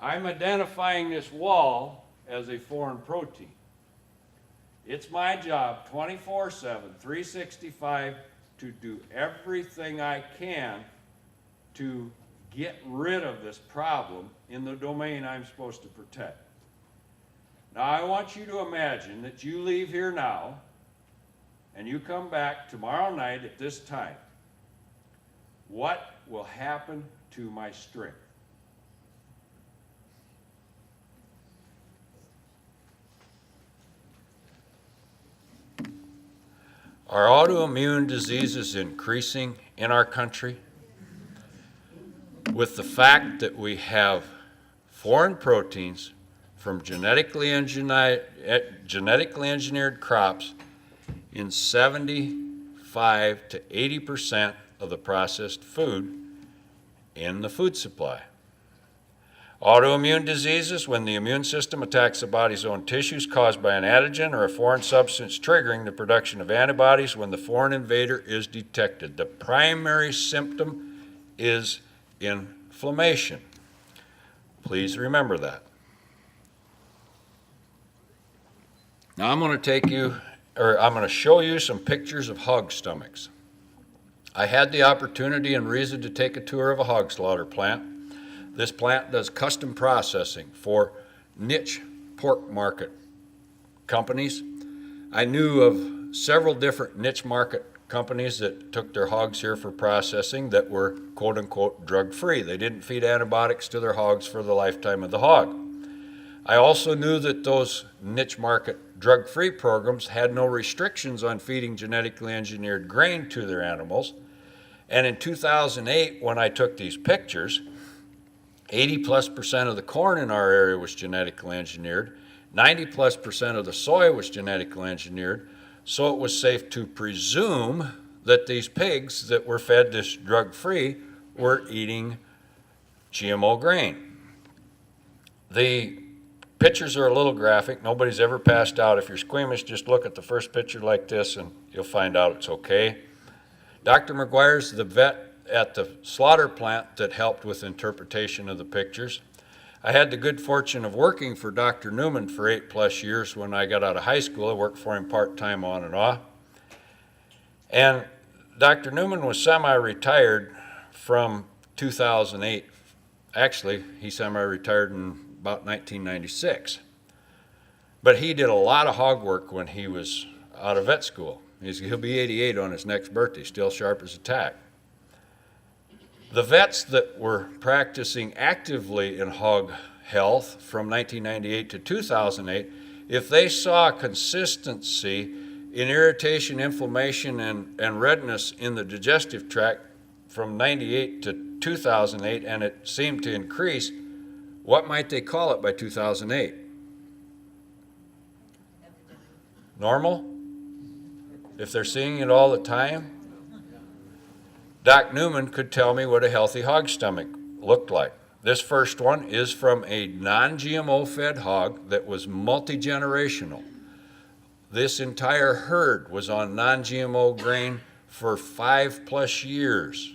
I'm identifying this wall as a foreign protein. It's my job 24/7, 365 to do everything I can to get rid of this problem in the domain I'm supposed to protect. Now I want you to imagine that you leave here now and you come back tomorrow night at this time. What will happen to my strength? Are autoimmune diseases increasing in our country? With the fact that we have foreign proteins from genetically engineered crops in 75 to 80% of the processed food in the food supply. Autoimmune diseases, when the immune system attacks the body's own tissues caused by an antigen or a foreign substance triggering the production of antibodies when the foreign invader is detected. The primary symptom is inflammation. Please remember that. Now I'm going to show you some pictures of hog stomachs. I had the opportunity and reason to take a tour of a hog slaughter plant. This plant does custom processing for niche pork market companies. I knew of several different niche market companies that took their hogs here for processing that were quote-unquote drug-free. They didn't feed antibiotics to their hogs for the lifetime of the hog. I also knew that those niche market drug-free programs had no restrictions on feeding genetically engineered grain to their animals. And in 2008, when I took these pictures, 80+% of the corn in our area was genetically engineered, 90+% of the soy was genetically engineered, so it was safe to presume that these pigs that were fed this drug-free were eating GMO grain. The pictures are a little graphic. Nobody's ever passed out. If you're squeamish, just look at the first picture like this and you'll find out it's okay. Dr. McGuire's the vet at the slaughter plant that helped with interpretation of the pictures. I had the good fortune of working for Dr. Newman for 8+ years when I got out of high school. I worked for him part-time on and off. And Dr. Newman was semi-retired from 2008. Actually, he semi-retired in about 1996. But he did a lot of hog work when he was out of vet school. He'll be 88 on his next birthday, still sharp as a tack. The vets that were practicing actively in hog health from 1998 to 2008, if they saw consistency in irritation, inflammation, and redness in the digestive tract from 98 to 2008, and it seemed to increase, what might they call it by 2008? Normal? If they're seeing it all the time? Doc Newman could tell me what a healthy hog stomach looked like. This first one is from a non-GMO fed hog that was multi-generational. This entire herd was on non-GMO grain for 5+ years.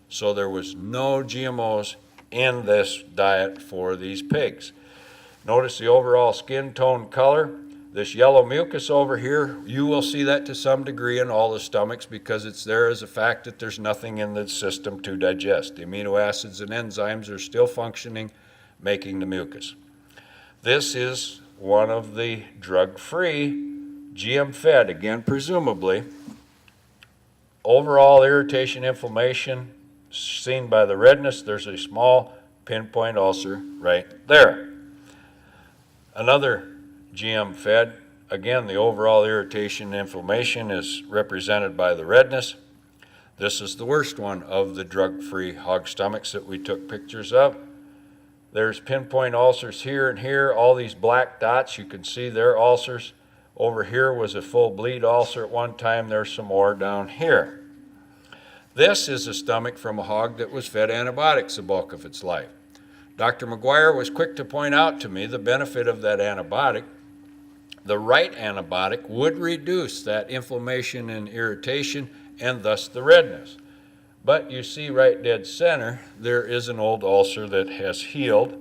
So there was no GMOs in this diet for these pigs. Notice the overall skin tone color. This yellow mucus over here, you will see that to some degree in all the stomachs because it's there as a fact that there's nothing in the system to digest. The amino acids and enzymes are still functioning, making the mucus. This is one of the drug-free GM fed, again presumably. Overall irritation, inflammation, seen by the redness. There's a small pinpoint ulcer right there. Another GM fed, again, the overall irritation and inflammation is represented by the redness. This is the worst one of the drug-free hog stomachs that we took pictures of. There's pinpoint ulcers here and here, all these black dots, you can see they're ulcers. Over here was a full bleed ulcer at one time, there's some more down here. This is a stomach from a hog that was fed antibiotics the bulk of its life. Dr. McGuire was quick to point out to me the benefit of that antibiotic. the right antibiotic would reduce that inflammation and irritation and thus the redness. But you see right dead center, there is an old ulcer that has healed.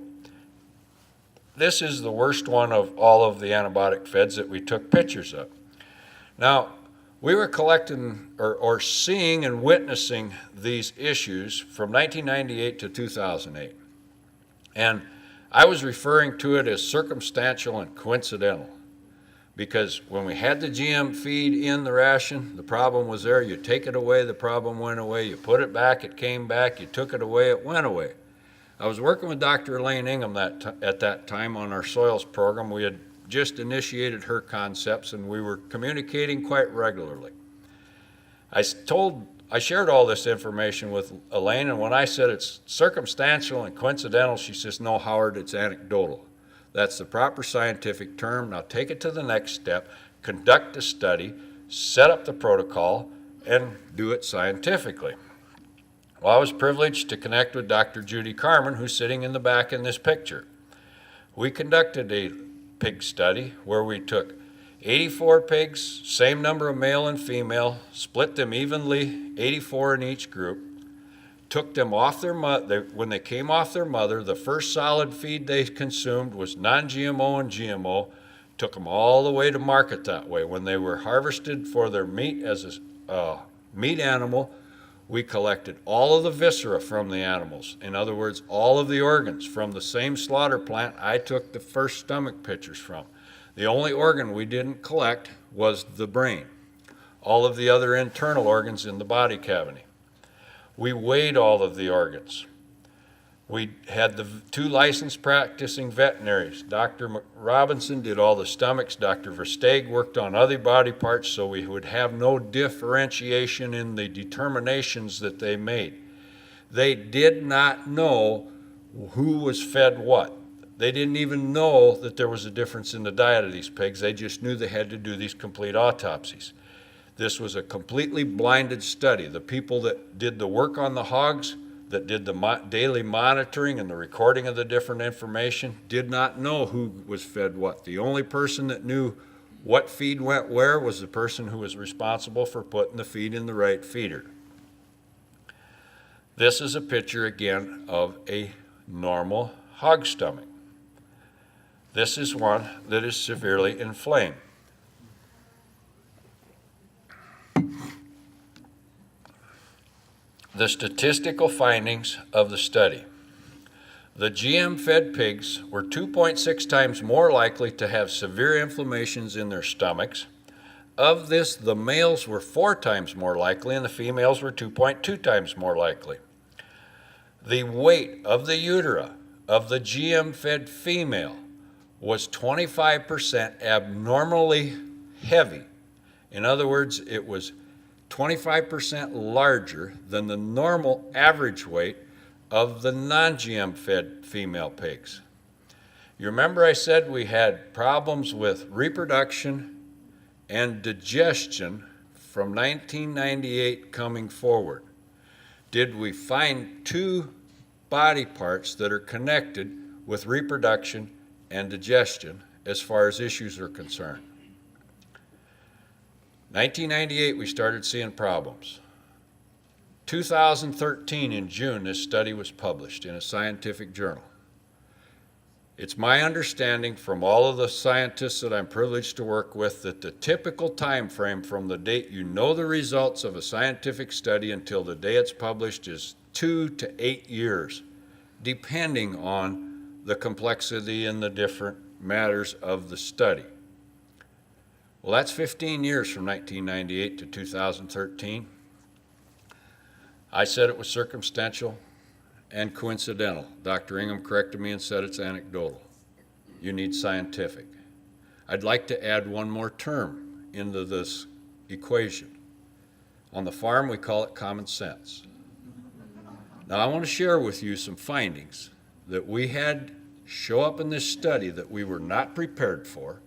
This is the worst one of all of the antibiotic feds that we took pictures of. Now, we were collecting or seeing and witnessing these issues from 1998 to 2008. And I was referring to it as circumstantial and coincidental, because when we had the GM feed in the ration, the problem was there. You take it away, the problem went away. You put it back, it came back. You took it away, it went away. I was working with Dr. Elaine Ingham at that time on our soils program. We had just initiated her concepts, and we were communicating quite regularly. I shared all this information with Elaine, and when I said it's circumstantial and coincidental, she says, "No, Howard, it's anecdotal. That's the proper scientific term. Now take it to the next step, conduct a study, set up the protocol, and do it scientifically." Well, I was privileged to connect with Dr. Judy Carmen, who's sitting in the back in this picture. We conducted a pig study where we took 84 pigs, same number of male and female, split them evenly, 84 in each group, took them off their mother. When they came off their mother, the first solid feed they consumed was non-GMO and GMO, took them all the way to market that way. When they were harvested for their meat as a meat animal, we collected all of the viscera from the animals. In other words, all of the organs from the same slaughter plant I took the first stomach pictures from. The only organ we didn't collect was the brain. All of the other internal organs in the body cavity. We weighed all of the organs. We had the two licensed practicing veterinaries. Dr. Robinson did all the stomachs. Dr. Versteeg worked on other body parts so we would have no differentiation in the determinations that they made. They did not know who was fed what. They didn't even know that there was a difference in the diet of these pigs. They just knew they had to do these complete autopsies. This was a completely blinded study. The people that did the work on the hogs, that did the daily monitoring and the recording of the different information, did not know who was fed what. The only person that knew what feed went where was the person who was responsible for putting the feed in the right feeder. This is a picture again of a normal hog stomach. This is one that is severely inflamed. The statistical findings of the study. The GM-fed pigs were 2.6 times more likely to have severe inflammations in their stomachs. Of this, the males were 4 times more likely and the females were 2.2 times more likely. The weight of the utera of the GM-fed female was 25% abnormally heavy. In other words, it was 25% larger than the normal average weight of the non-GM fed female pigs. You remember I said we had problems with reproduction and digestion from 1998 coming forward. Did we find 2 body parts that are connected with reproduction and digestion as far as issues are concerned? 1998, we started seeing problems. 2013, in June, this study was published in a scientific journal. It's my understanding from all of the scientists that I'm privileged to work with that the typical time frame from the date you know the results of a scientific study until the day it's published is 2 to 8 years, depending on the complexity and the different matters of the study. Well, that's 15 years from 1998 to 2013. I said it was circumstantial and coincidental. Dr. Ingham corrected me and said it's anecdotal. You need scientific. I'd like to add one more term into this equation. On the farm, we call it common sense. Now, I want to share with you some findings that we had show up in this study that we were not prepared for,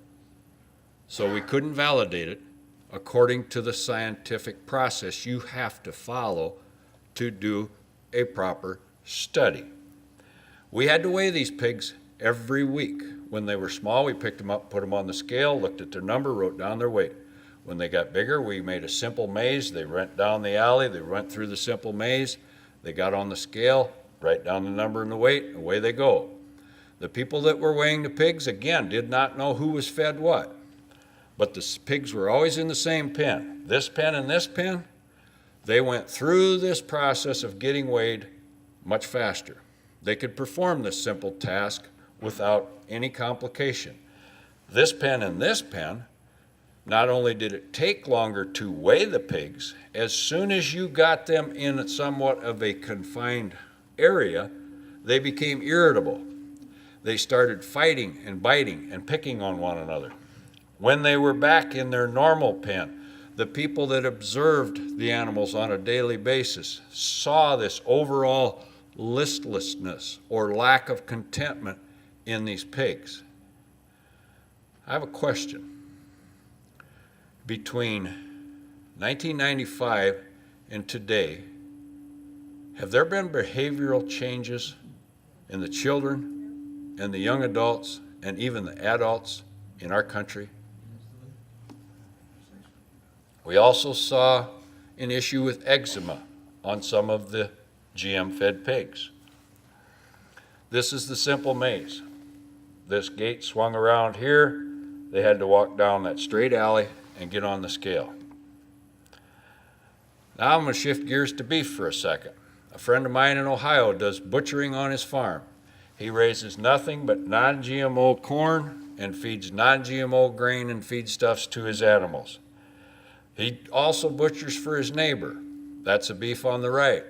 so we couldn't validate it according to the scientific process you have to follow to do a proper study. We had to weigh these pigs every week. When they were small, we picked them up, put them on the scale, looked at their number, wrote down their weight. When they got bigger, we made a simple maze. They went down the alley, they went through the simple maze, they got on the scale, write down the number and the weight, and away they go. The people that were weighing the pigs, again, did not know who was fed what. But the pigs were always in the same pen. This pen and this pen, they went through this process of getting weighed much faster. They could perform this simple task without any complication. This pen and this pen, not only did it take longer to weigh the pigs, as soon as you got them in somewhat of a confined area, they became irritable. They started fighting and biting and picking on one another. When they were back in their normal pen, the people that observed the animals on a daily basis saw this overall listlessness or lack of contentment in these pigs. I have a question. Between 1995 and today, have there been behavioral changes in the children and the young adults and even the adults in our country? We also saw an issue with eczema on some of the GM-fed pigs. This is the simple maze. This gate swung around here. They had to walk down that straight alley and get on the scale. Now I'm going to shift gears to beef for a second. A friend of mine in Ohio does butchering on his farm. He raises nothing but non-GMO corn and feeds non-GMO grain and feedstuffs to his animals. He also butchers for his neighbor. That's a beef on the right.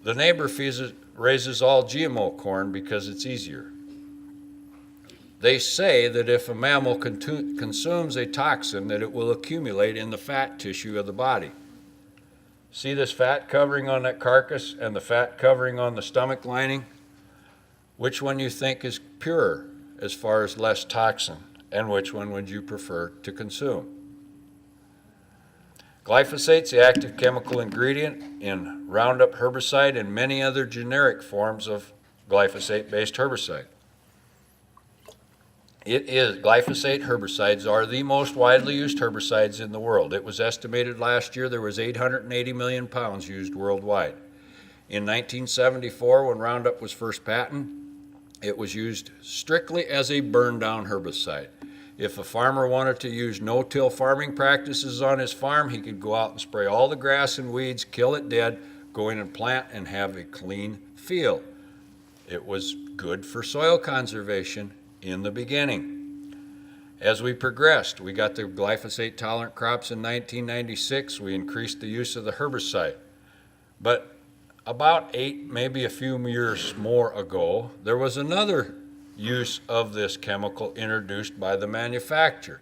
The neighbor raises all GMO corn because it's easier. They say that if a mammal consumes a toxin, that it will accumulate in the fat tissue of the body. See this fat covering on that carcass and the fat covering on the stomach lining? Which one you think is purer as far as less toxin, and which one would you prefer to consume? Glyphosate's the active chemical ingredient in Roundup herbicide and many other generic forms of glyphosate-based herbicide. Glyphosate herbicides are the most widely used herbicides in the world. It was estimated last year there was 880 million pounds used worldwide. In 1974, when Roundup was first patented, it was used strictly as a burn-down herbicide. If a farmer wanted to use no-till farming practices on his farm, he could go out and spray all the grass and weeds, kill it dead, go in and plant and have a clean field. It was good for soil conservation in the beginning. As we progressed, we got the glyphosate-tolerant crops in 1996. We increased the use of the herbicide. But about 8, maybe a few years more ago, there was another use of this chemical introduced by the manufacturer.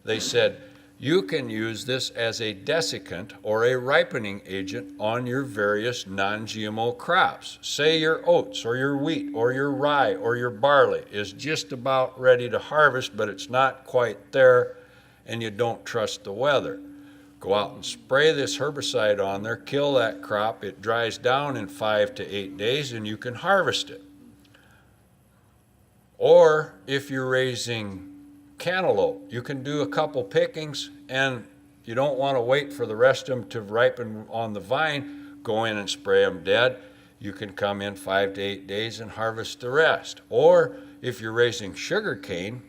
They said, you can use this as a desiccant or a ripening agent on your various non-GMO crops. Say your oats or your wheat or your rye or your barley is just about ready to harvest, but it's not quite there and you don't trust the weather. Go out and spray this herbicide on there, kill that crop, it dries down in 5 to 8 days and you can harvest it. Or if you're raising cantaloupe, you can do a couple pickings and you don't want to wait for the rest of them to ripen on the vine, go in and spray them dead. You can come in 5 to 8 days and harvest the rest. Or if you're raising sugar cane,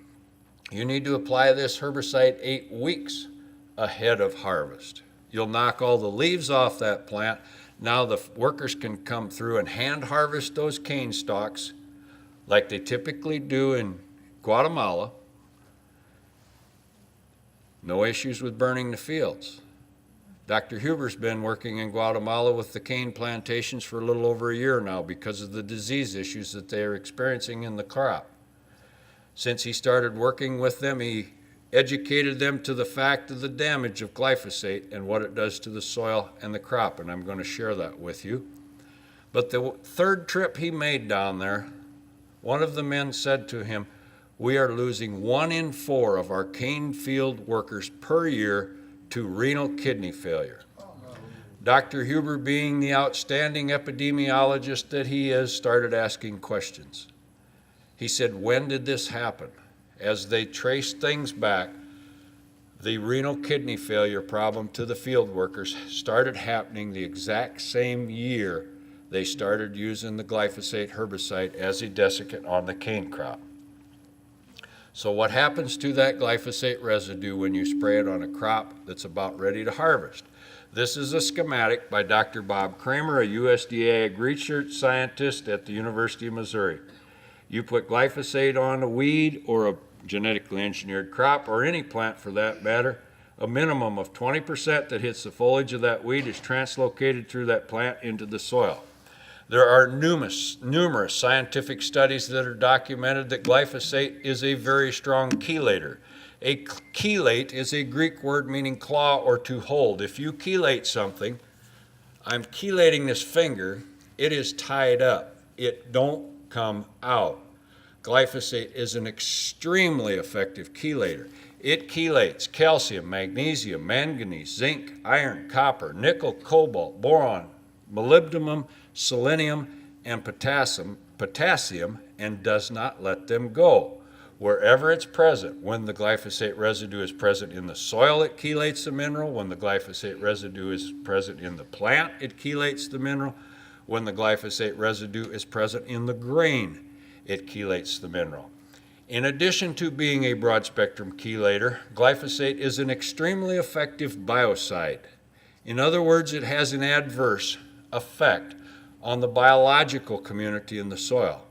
you need to apply this herbicide 8 weeks ahead of harvest. You'll knock all the leaves off that plant. Now the workers can come through and hand harvest those cane stalks like they typically do in Guatemala. No issues with burning the fields. Dr. Huber's been working in Guatemala with the cane plantations for a little over a year now because of the disease issues that they are experiencing in the crop. Since he started working with them, he educated them to the fact of the damage of glyphosate and what it does to the soil and the crop, and I'm going to share that with you. But the third trip he made down there, one of the men said to him, we are losing 1 in 4 of our cane field workers per year to renal kidney failure. Dr. Huber, being the outstanding epidemiologist that he is, started asking questions. He said, when did this happen? As they traced things back, the renal kidney failure problem to the field workers started happening the exact same year they started using the glyphosate herbicide as a desiccant on the cane crop. So what happens to that glyphosate residue when you spray it on a crop that's about ready to harvest? This is a schematic by Dr. Bob Kramer, a USDA ag research scientist at the University of Missouri. You put glyphosate on a weed or a genetically engineered crop, or any plant for that matter, a minimum of 20% that hits the foliage of that weed is translocated through that plant into the soil. There are numerous scientific studies that are documented that glyphosate is a very strong chelator. A chelate is a Greek word meaning claw or to hold. If you chelate something, I'm chelating this finger, it is tied up. It don't come out. Glyphosate is an extremely effective chelator. It chelates calcium, magnesium, manganese, zinc, iron, copper, nickel, cobalt, boron, molybdenum, selenium, and potassium, and does not let them go. Wherever it's present, when the glyphosate residue is present in the soil, it chelates the mineral. When the glyphosate residue is present in the plant, it chelates the mineral. When the glyphosate residue is present in the grain, it chelates the mineral. In addition to being a broad-spectrum chelator, glyphosate is an extremely effective biocide. In other words, it has an adverse effect on the biological community in the soil.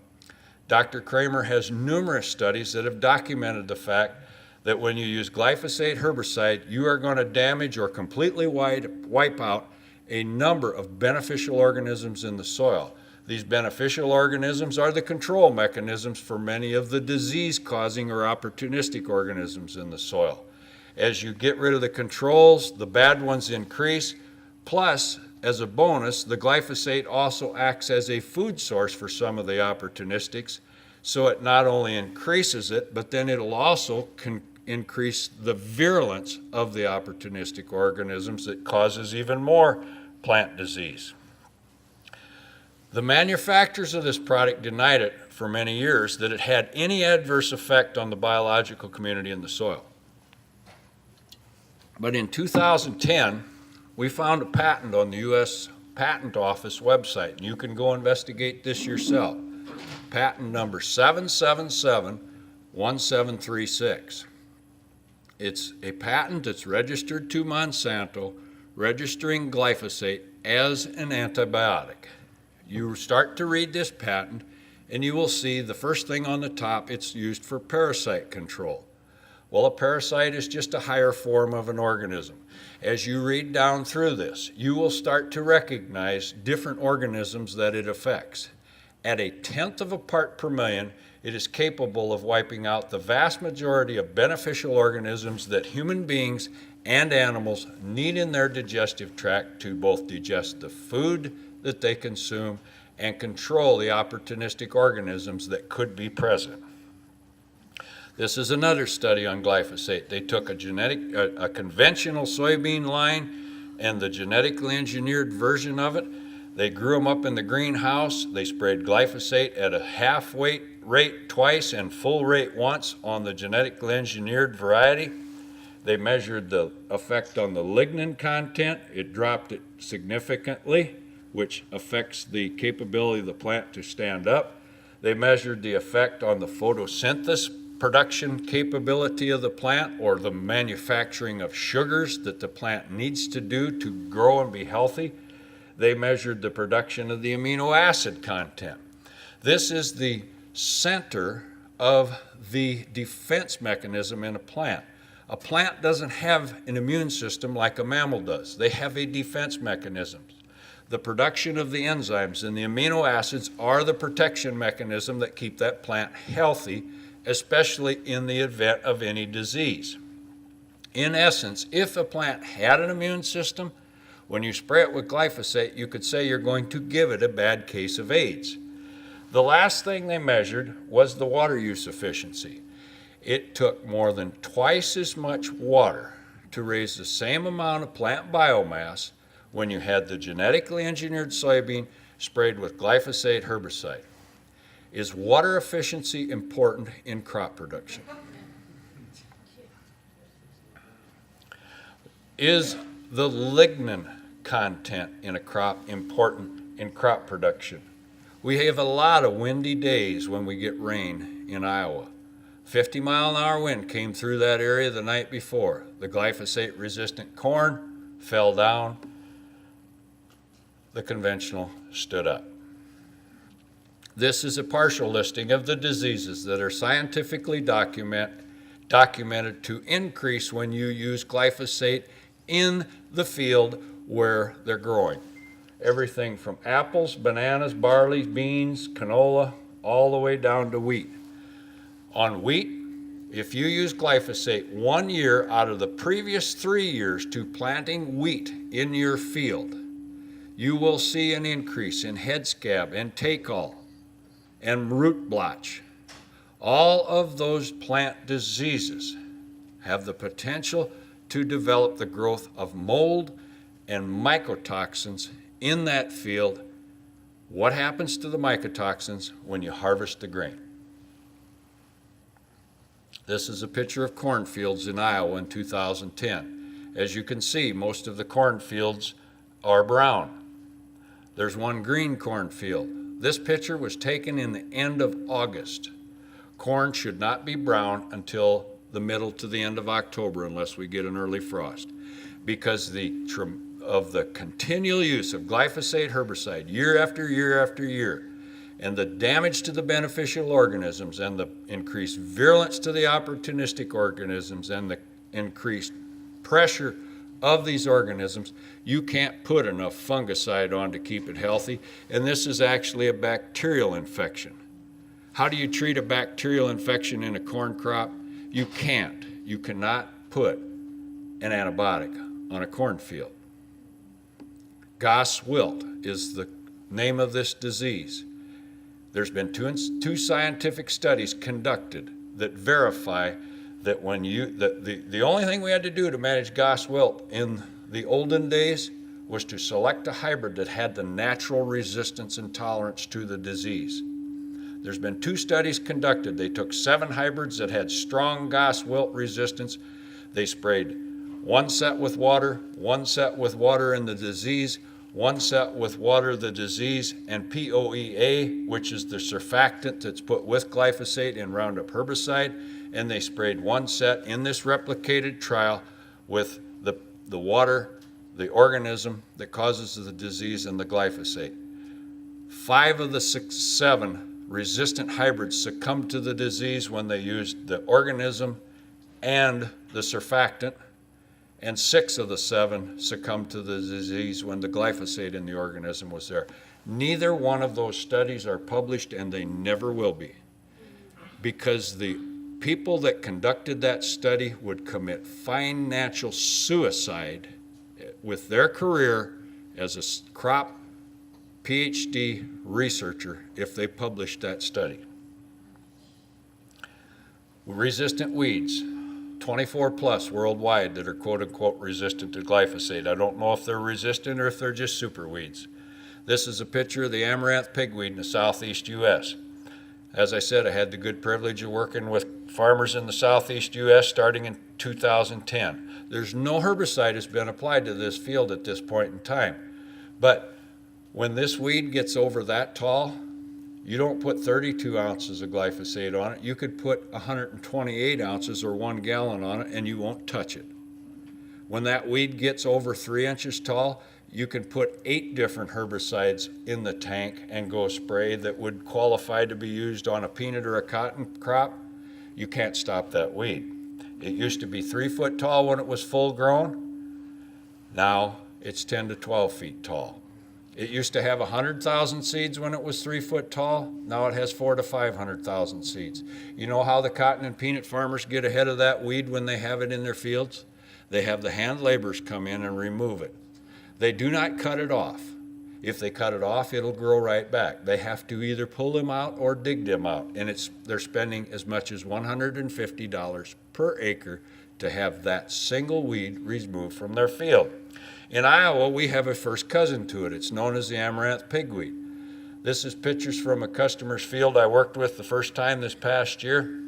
Dr. Kramer has numerous studies that have documented the fact that when you use glyphosate herbicide, you are going to damage or completely wipe out a number of beneficial organisms in the soil. These beneficial organisms are the control mechanisms for many of the disease-causing or opportunistic organisms in the soil. As you get rid of the controls, the bad ones increase. Plus, as a bonus, the glyphosate also acts as a food source for some of the opportunistics. So it not only increases it, but then it'll also increase the virulence of the opportunistic organisms that causes even more plant disease. The manufacturers of this product denied it for many years that it had any adverse effect on the biological community in the soil. But in 2010, we found a patent on the U.S. Patent Office website, and you can go investigate this yourself. Patent number 7771736. It's a patent that's registered to Monsanto, registering glyphosate as an antibiotic. You start to read this patent, and you will see the first thing on the top, it's used for parasite control. Well, a parasite is just a higher form of an organism. As you read down through this, you will start to recognize different organisms that it affects. At a tenth of a part per million, it is capable of wiping out the vast majority of beneficial organisms that human beings and animals need in their digestive tract to both digest the food that they consume and control the opportunistic organisms that could be present. This is another study on glyphosate. They took a conventional soybean line and the genetically engineered version of it. They grew them up in the greenhouse. They sprayed glyphosate at a half rate twice and full rate once on the genetically engineered variety. They measured the effect on the lignin content. It dropped it significantly, which affects the capability of the plant to stand up. They measured the effect on the photosynthesis production capability of the plant, or the manufacturing of sugars that the plant needs to do to grow and be healthy. They measured the production of the amino acid content. This is the center of the defense mechanism in a plant. A plant doesn't have an immune system like a mammal does. They have a defense mechanism. The production of the enzymes and the amino acids are the protection mechanism that keep that plant healthy, especially in the event of any disease. In essence, if a plant had an immune system, when you spray it with glyphosate, you could say you're going to give it a bad case of AIDS. The last thing they measured was the water use efficiency. It took more than twice as much water to raise the same amount of plant biomass when you had the genetically engineered soybean sprayed with glyphosate herbicide. Is water efficiency important in crop production? Is the lignin content in a crop important in crop production? We have a lot of windy days when we get rain in Iowa. 50-mile-an-hour wind came through that area the night before. The glyphosate-resistant corn fell down. The conventional stood up. This is a partial listing of the diseases that are scientifically documented to increase when you use glyphosate in the field where they're growing. Everything from apples, bananas, barley, beans, canola, all the way down to wheat. On wheat, if you use glyphosate 1 year out of the previous 3 years to planting wheat in your field, you will see an increase in head scab and take-all and root blotch. All of those plant diseases have the potential to develop the growth of mold and mycotoxins in that field. What happens to the mycotoxins when you harvest the grain? This is a picture of cornfields in Iowa in 2010. As you can see, most of the cornfields are brown. There's one green cornfield. This picture was taken in the end of August. Corn should not be brown until the middle to the end of October unless we get an early frost, because of the continual use of glyphosate herbicide year after year after year, and the damage to the beneficial organisms and the increased virulence to the opportunistic organisms and the increased pressure of these organisms, you can't put enough fungicide on to keep it healthy, and this is actually a bacterial infection. How do you treat a bacterial infection in a corn crop? You can't. You cannot put an antibiotic on a cornfield. Goss wilt is the name of this disease. There's been two scientific studies conducted that verify that when the only thing we had to do to manage Goss wilt in the olden days was to select a hybrid that had the natural resistance and tolerance to the disease. There's been 2 studies conducted. They took 7 hybrids that had strong Goss wilt resistance. They sprayed 1 set with water, 1 set with water and the disease, 1 set with water, the disease, and POEA, which is the surfactant that's put with glyphosate and Roundup herbicide, and they sprayed 1 set in this replicated trial with the water, the organism that causes the disease, and the glyphosate. 5 of the 7 resistant hybrids succumbed to the disease when they used the organism and the surfactant, and 6 of the 7 succumbed to the disease when the glyphosate in the organism was there. Neither one of those studies are published, and they never will be, because the people that conducted that study would commit financial suicide with their career as a crop PhD researcher if they published that study. Resistant weeds, 24 plus worldwide that are quote unquote resistant to glyphosate. I don't know if they're resistant or if they're just super weeds. This is a picture of the amaranth pigweed in the southeast U.S. As I said, I had the good privilege of working with farmers in the southeast U.S. starting in 2010. There's no herbicide has been applied to this field at this point in time. But when this weed gets over that tall, you don't put 32 ounces of glyphosate on it. You could put 128 ounces or 1 gallon on it and you won't touch it. When that weed gets over 3 inches tall, you can put 8 different herbicides in the tank and go spray that would qualify to be used on a peanut or a cotton crop. You can't stop that weed. It used to be 3 foot tall when it was full grown. Now it's 10 to 12 feet tall. It used to have 100,000 seeds when it was 3 foot tall. Now it has 400,000 to 500,000 seeds. You know how the cotton and peanut farmers get ahead of that weed when they have it in their fields? They have the hand laborers come in and remove it. They do not cut it off. If they cut it off, it'll grow right back. They have to either pull them out or dig them out, and they're spending as much as $150 per acre to have that single weed removed from their field. In Iowa, we have a first cousin to it. It's known as the amaranth pigweed. This is pictures from a customer's field I worked with the first time this past year.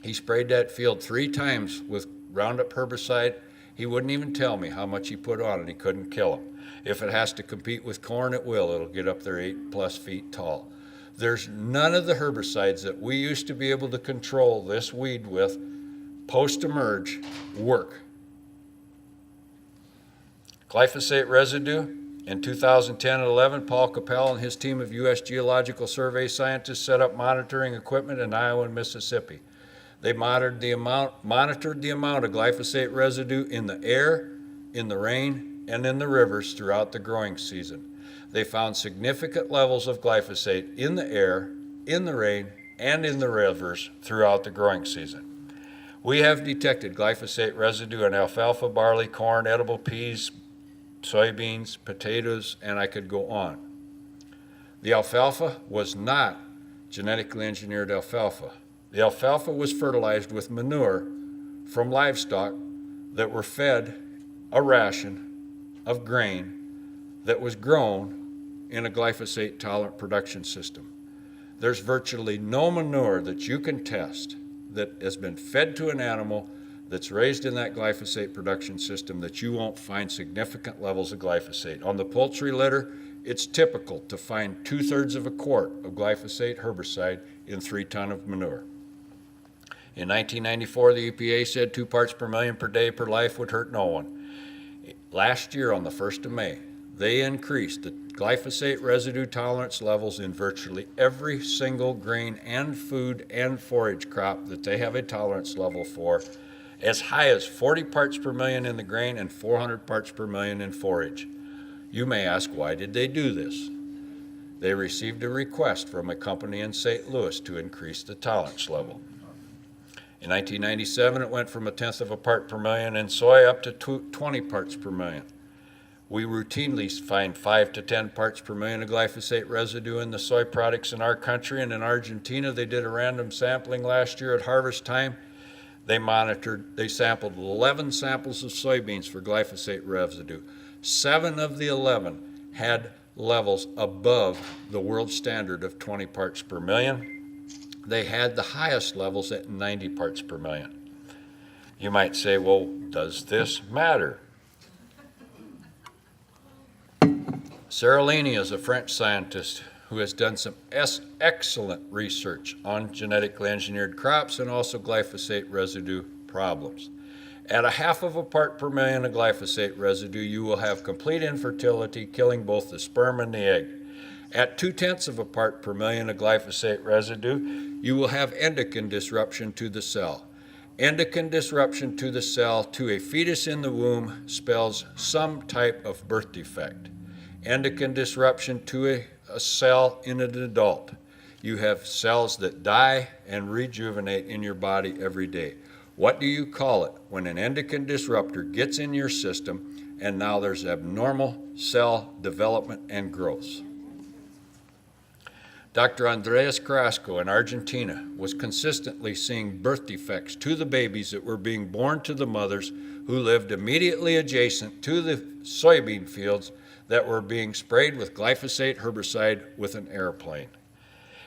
He sprayed that field 3 times with Roundup herbicide. He wouldn't even tell me how much he put on it. He couldn't kill them. If it has to compete with corn, it will. It'll get up there 8+ feet tall. There's none of the herbicides that we used to be able to control this weed with post-emerge work. Glyphosate residue. In 2010 and 11, Paul Capel and his team of U.S. Geological Survey scientists set up monitoring equipment in Iowa and Mississippi. They monitored the amount of glyphosate residue in the air, in the rain, and in the rivers throughout the growing season. They found significant levels of glyphosate in the air, in the rain, and in the rivers throughout the growing season. We have detected glyphosate residue in alfalfa, barley, corn, edible peas, soybeans, potatoes, and I could go on. The alfalfa was not genetically engineered alfalfa. The alfalfa was fertilized with manure from livestock that were fed a ration of grain that was grown in a glyphosate-tolerant production system. There's virtually no manure that you can test that has been fed to an animal that's raised in that glyphosate production system that you won't find significant levels of glyphosate. On the poultry litter, it's typical to find 2/3 of a quart of glyphosate herbicide in 3 tons of manure. In 1994, the EPA said 2 parts per million per day per life would hurt no one. Last year, on the 1st of May, they increased the glyphosate residue tolerance levels in virtually every single grain and food and forage crop that they have a tolerance level for, as high as 40 parts per million in the grain and 400 parts per million in forage. You may ask, why did they do this? They received a request from a company in St. Louis to increase the tolerance level. In 1997, it went from 1/10 of a part per million in soy up to 20 parts per million. We routinely find 5 to 10 parts per million of glyphosate residue in the soy products in our country, and in Argentina, they did a random sampling last year at harvest time. They sampled 11 samples of soybeans for glyphosate residue. 7 of the 11 had levels above the world standard of 20 parts per million. They had the highest levels at 90 parts per million. You might say, well, does this matter? Seralini is a French scientist who has done some excellent research on genetically engineered crops and also glyphosate residue problems. At 1/2 of a part per million of glyphosate residue, you will have complete infertility, killing both the sperm and the egg. At 2/10 of a part per million of glyphosate residue, you will have endocrine disruption to the cell. Endocrine disruption to the cell to a fetus in the womb spells some type of birth defect. Endocrine disruption to a cell in an adult. You have cells that die and rejuvenate in your body every day. What do you call it when an endocrine disruptor gets in your system and now there's abnormal cell development and growth? Dr. Andreas Carrasco in Argentina was consistently seeing birth defects to the babies that were being born to the mothers who lived immediately adjacent to the soybean fields that were being sprayed with glyphosate herbicide with an airplane.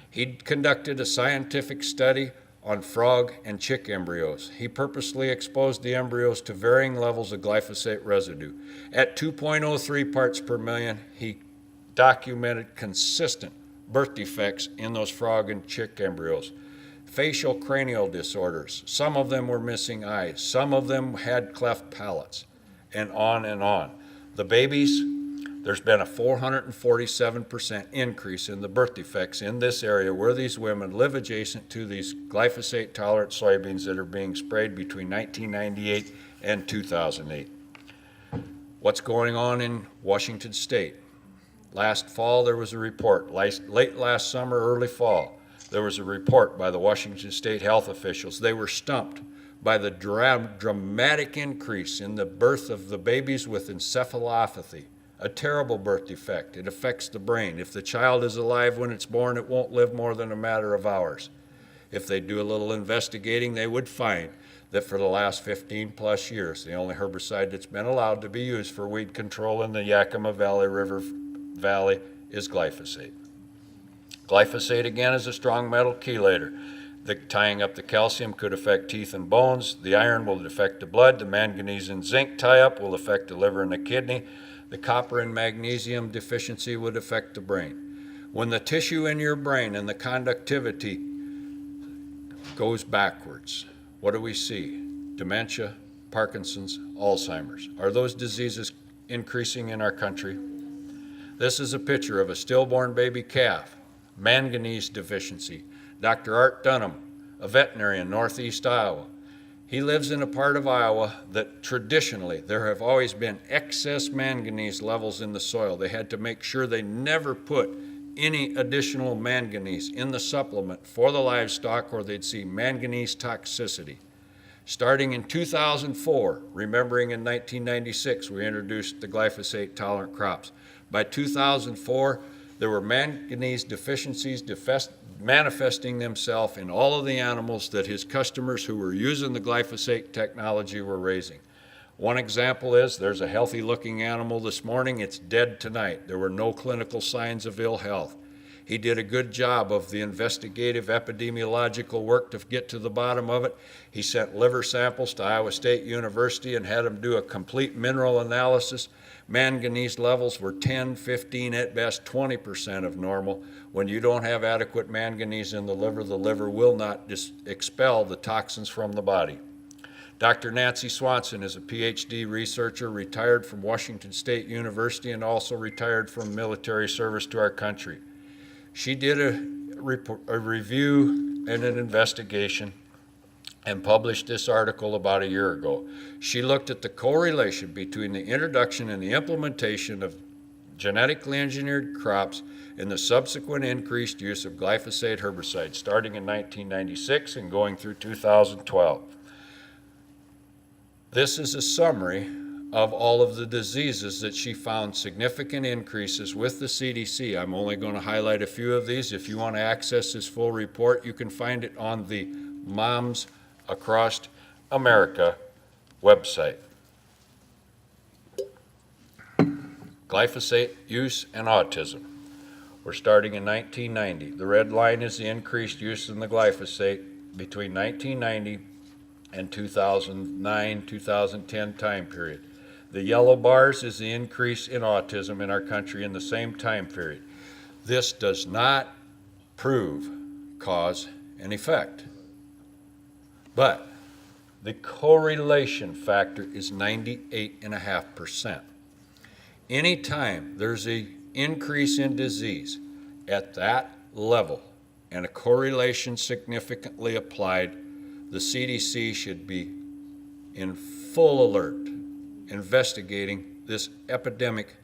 He conducted a scientific study on frog and chick embryos. He purposely exposed the embryos to varying levels of glyphosate residue. At 2.03 parts per million, he documented consistent birth defects in those frog and chick embryos. Facial cranial disorders. Some of them were missing eyes. Some of them had cleft palates, and on and on. The babies, there's been a 447% increase in the birth defects in this area where these women live adjacent to these glyphosate-tolerant soybeans that are being sprayed between 1998 and 2008. What's going on in Washington State? Last fall, there was a report. Late last summer, early fall, there was a report by the Washington State health officials. They were stumped by the dramatic increase in the birth of the babies with encephalopathy, a terrible birth defect. It affects the brain. If the child is alive when it's born, it won't live more than a matter of hours. If they do a little investigating, they would find that for the last 15 plus years, the only herbicide that's been allowed to be used for weed control in the Yakima Valley River Valley is glyphosate. Glyphosate, again, is a strong metal chelator. The tying up the calcium could affect teeth and bones. The iron will affect the blood. The manganese and zinc tie-up will affect the liver and the kidney. The copper and magnesium deficiency would affect the brain. When the tissue in your brain and the conductivity goes backwards, what do we see? Dementia, Parkinson's, Alzheimer's. Are those diseases increasing in our country? This is a picture of a stillborn baby calf, manganese deficiency. Dr. Art Dunham, a veterinarian in northeast Iowa. He lives in a part of Iowa that traditionally there have always been excess manganese levels in the soil. They had to make sure they never put any additional manganese in the supplement for the livestock or they'd see manganese toxicity. Starting in 2004, remembering in 1996 we introduced the glyphosate tolerant crops. By 2004, there were manganese deficiencies manifesting themselves in all of the animals that his customers who were using the glyphosate technology were raising. One example is there's a healthy looking animal this morning, it's dead tonight. There were no clinical signs of ill health. He did a good job of the investigative epidemiological work to get to the bottom of it. He sent liver samples to Iowa State University and had them do a complete mineral analysis. Manganese levels were 10, 15, at best 20% of normal. When you don't have adequate manganese in the liver will not expel the toxins from the body. Dr. Nancy Swanson is a PhD researcher, retired from Washington State University and also retired from military service to our country. She did a review and an investigation and published this article about a year ago. She looked at the correlation between the introduction and the implementation of genetically engineered crops and the subsequent increased use of glyphosate herbicide, starting in 1996 and going through 2012. This is a summary of all of the diseases that she found significant increases with the CDC. I'm only going to highlight a few of these. If you want to access this full report, you can find it on the Moms Across America website. Glyphosate use and autism. We're starting in 1990. The red line is the increased use in the glyphosate between 1990 and 2009, 2010 time period. The yellow bars is the increase in autism in our country in the same time period. This does not prove cause and effect, but the correlation factor is 98.5%. Anytime there's an increase in disease at that level and a correlation significantly applied, the CDC should be in full alert, investigating this epidemic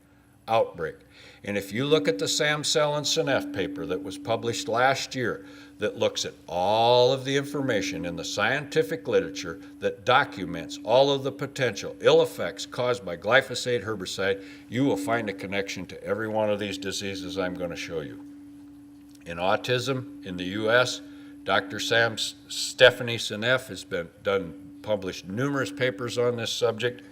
outbreak. And if you look at the Samsel and Senef paper that was published last year that looks at all of the information in the scientific literature that documents all of the potential ill effects caused by glyphosate herbicide, you will find a connection to every one of these diseases I'm going to show you. In autism in the U.S., Dr. Stephanie Senef has published numerous papers on this subject.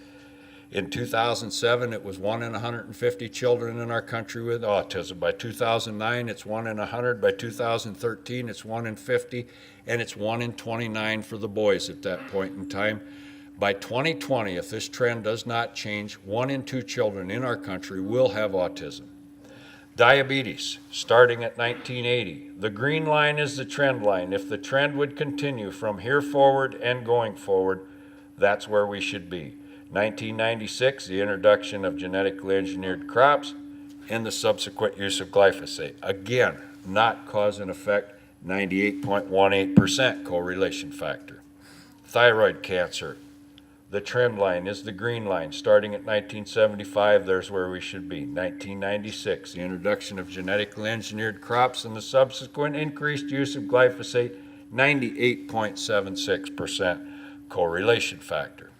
In 2007, it was 1 in 150 children in our country with autism. By 2009, it's 1 in 100. By 2013, it's 1 in 50, and it's 1 in 29 for the boys at that point in time. By 2020, if this trend does not change, 1 in 2 children in our country will have autism. Diabetes, starting at 1980. The green line is the trend line. If the trend would continue from here forward and going forward, that's where we should be. 1996, the introduction of genetically engineered crops and the subsequent use of glyphosate. Again, not cause and effect, 98.18% correlation factor. Thyroid cancer, the trend line is the green line. Starting at 1975, there's where we should be. 1996, the introduction of genetically engineered crops and the subsequent increased use of glyphosate, 98.76% correlation factor.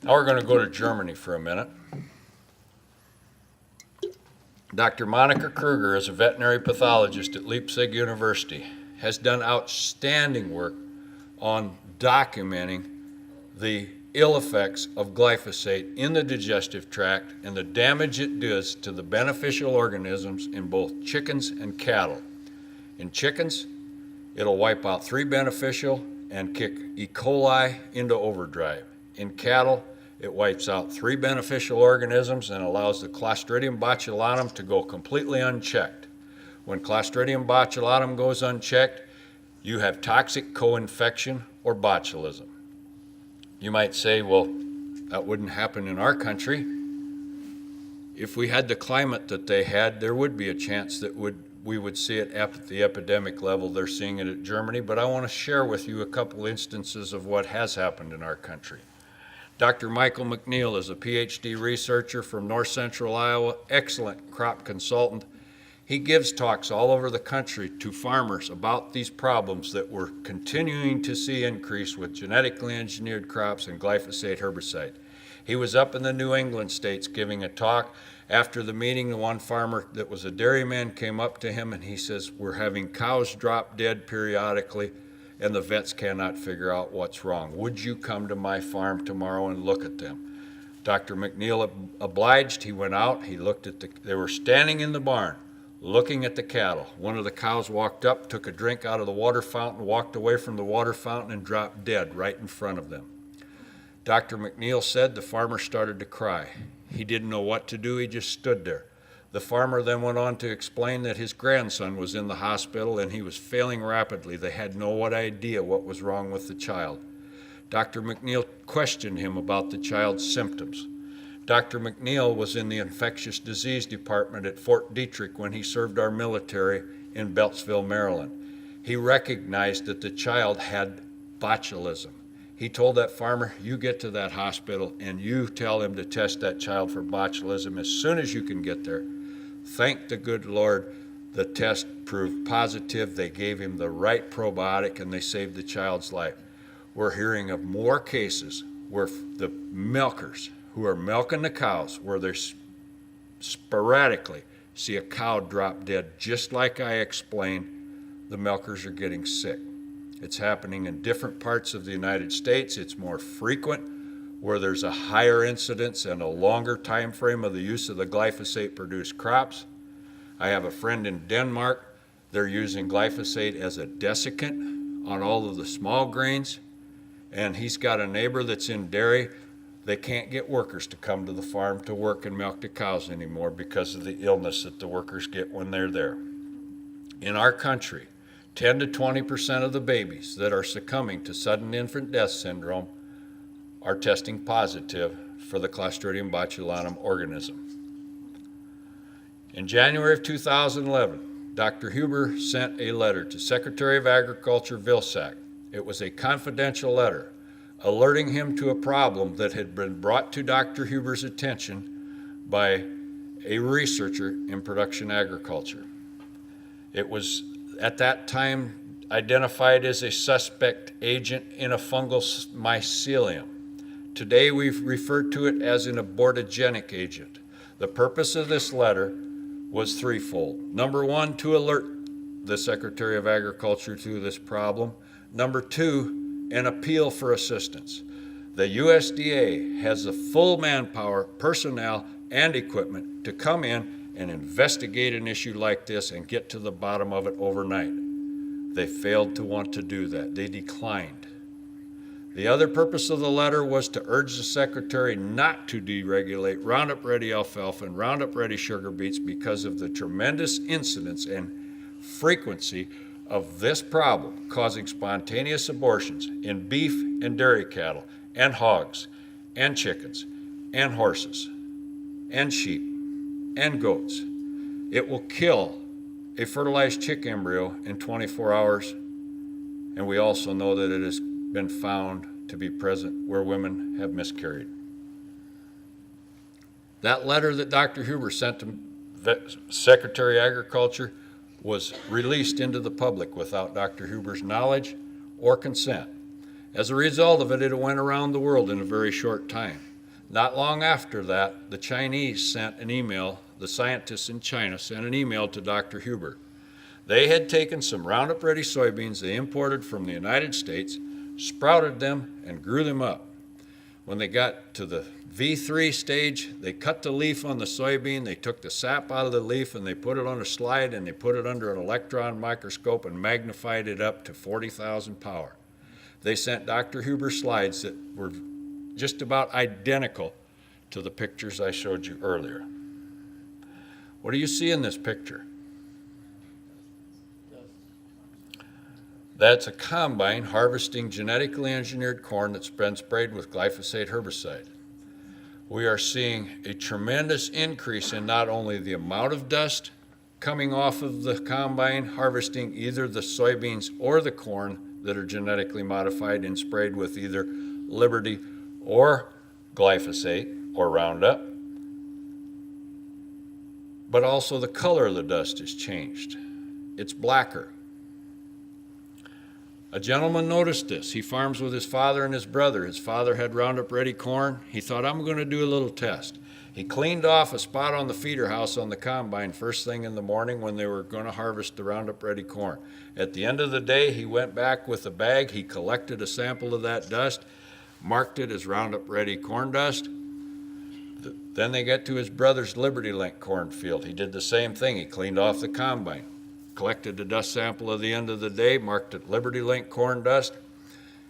Now we're going to go to Germany for a minute. Dr. Monika Kruger is a veterinary pathologist at Leipzig University, has done outstanding work on documenting the ill effects of glyphosate in the digestive tract and the damage it does to the beneficial organisms in both chickens and cattle. In chickens, it'll wipe out 3 beneficial and kick E. coli into overdrive. In cattle, it wipes out 3 beneficial organisms and allows the Clostridium botulinum to go completely unchecked. When Clostridium botulinum goes unchecked, you have toxic co-infection or botulism. You might say, well, that wouldn't happen in our country. If we had the climate that they had, there would be a chance that we would see it at the epidemic level. They're seeing it at Germany, but I want to share with you a couple instances of what has happened in our country. Dr. Michael McNeil is a PhD researcher from North Central Iowa, excellent crop consultant. He gives talks all over the country to farmers about these problems that we're continuing to see increase with genetically engineered crops and glyphosate herbicide. He was up in the New England states giving a talk. After the meeting, the one farmer that was a dairyman came up to him and he says, we're having cows drop dead periodically and the vets cannot figure out what's wrong. Would you come to my farm tomorrow and look at them? Dr. McNeil obliged. He went out, he looked at they were standing in the barn looking at the cattle. One of the cows walked up, took a drink out of the water fountain, walked away from the water fountain and dropped dead right in front of them. Dr. McNeil said the farmer started to cry. He didn't know what to do, he just stood there. The farmer then went on to explain that his grandson was in the hospital and he was failing rapidly. They had no idea what was wrong with the child. Dr. McNeil questioned him about the child's symptoms. Dr. McNeil was in the infectious disease department at Fort Detrick when he served our military in Beltsville, Maryland. He recognized that the child had botulism. He told that farmer, you get to that hospital and you tell him to test that child for botulism as soon as you can get there. Thank the good Lord, the test proved positive. They gave him the right probiotic and they saved the child's life. We're hearing of more cases where the milkers who are milking the cows, where they sporadically see a cow drop dead, just like I explained, the milkers are getting sick. It's happening in different parts of the United States. It's more frequent where there's a higher incidence and a longer time frame of the use of the glyphosate-produced crops. I have a friend in Denmark. They're using glyphosate as a desiccant on all of the small grains, and he's got a neighbor that's in dairy. They can't get workers to come to the farm to work and milk the cows anymore because of the illness that the workers get when they're there. In our country, 10 to 20% of the babies that are succumbing to sudden infant death syndrome are testing positive for the Clostridium botulinum organism. In January of 2011, Dr. Huber sent a letter to Secretary of Agriculture Vilsack. It was a confidential letter alerting him to a problem that had been brought to Dr. Huber's attention by a researcher in production agriculture. It was at that time identified as a suspect agent in a fungal mycelium. Today we've referred to it as an abortogenic agent. The purpose of this letter was threefold. Number one, to alert the Secretary of Agriculture to this problem. Number two, an appeal for assistance. The USDA has the full manpower, personnel, and equipment to come in and investigate an issue like this and get to the bottom of it overnight. They failed to want to do that. They declined. The other purpose of the letter was to urge the Secretary not to deregulate Roundup Ready alfalfa and Roundup Ready sugar beets because of the tremendous incidence and frequency of this problem causing spontaneous abortions in beef and dairy cattle and hogs and chickens and horses and sheep and goats. It will kill a fertilized chick embryo in 24 hours, and we also know that it has been found to be present where women have miscarried. That letter that Dr. Huber sent to Secretary of Agriculture was released into the public without Dr. Huber's knowledge or consent. As a result of it, it went around the world in a very short time. Not long after that, the Chinese sent an email, the scientists in China sent an email to Dr. Huber. They had taken some Roundup Ready soybeans they imported from the United States, sprouted them, and grew them up. When they got to the V3 stage, they cut the leaf on the soybean, they took the sap out of the leaf and they put it on a slide and they put it under an electron microscope and magnified it up to 40,000 power. They sent Dr. Huber slides that were just about identical to the pictures I showed you earlier. What do you see in this picture? That's a combine harvesting genetically engineered corn that's been sprayed with glyphosate herbicide. We are seeing a tremendous increase in not only the amount of dust coming off of the combine harvesting either the soybeans or the corn that are genetically modified and sprayed with either Liberty or glyphosate or Roundup, but also the color of the dust has changed. It's blacker. A gentleman noticed this. He farms with his father and his brother. His father had Roundup Ready corn. He thought, I'm going to do a little test. He cleaned off a spot on the feeder house on the combine first thing in the morning when they were going to harvest the Roundup Ready corn. At the end of the day, he went back with a bag. He collected a sample of that dust, marked it as Roundup Ready corn dust. Then they get to his brother's Liberty Link cornfield. He did the same thing. He cleaned off the combine, collected the dust sample at the end of the day, marked it Liberty Link corn dust.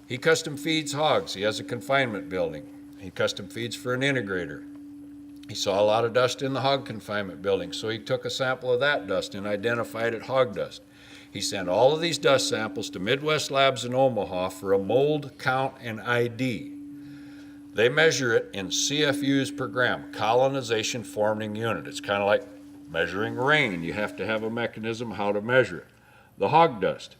He custom feeds hogs. He has a confinement building. He custom feeds for an integrator. He saw a lot of dust in the hog confinement building, so he took a sample of that dust and identified it hog dust. He sent all of these dust samples to Midwest Labs in Omaha for a mold count and ID. They measure it in CFUs per gram, colonization forming unit. It's kind of like measuring rain. You have to have a mechanism how to measure it. The hog dust.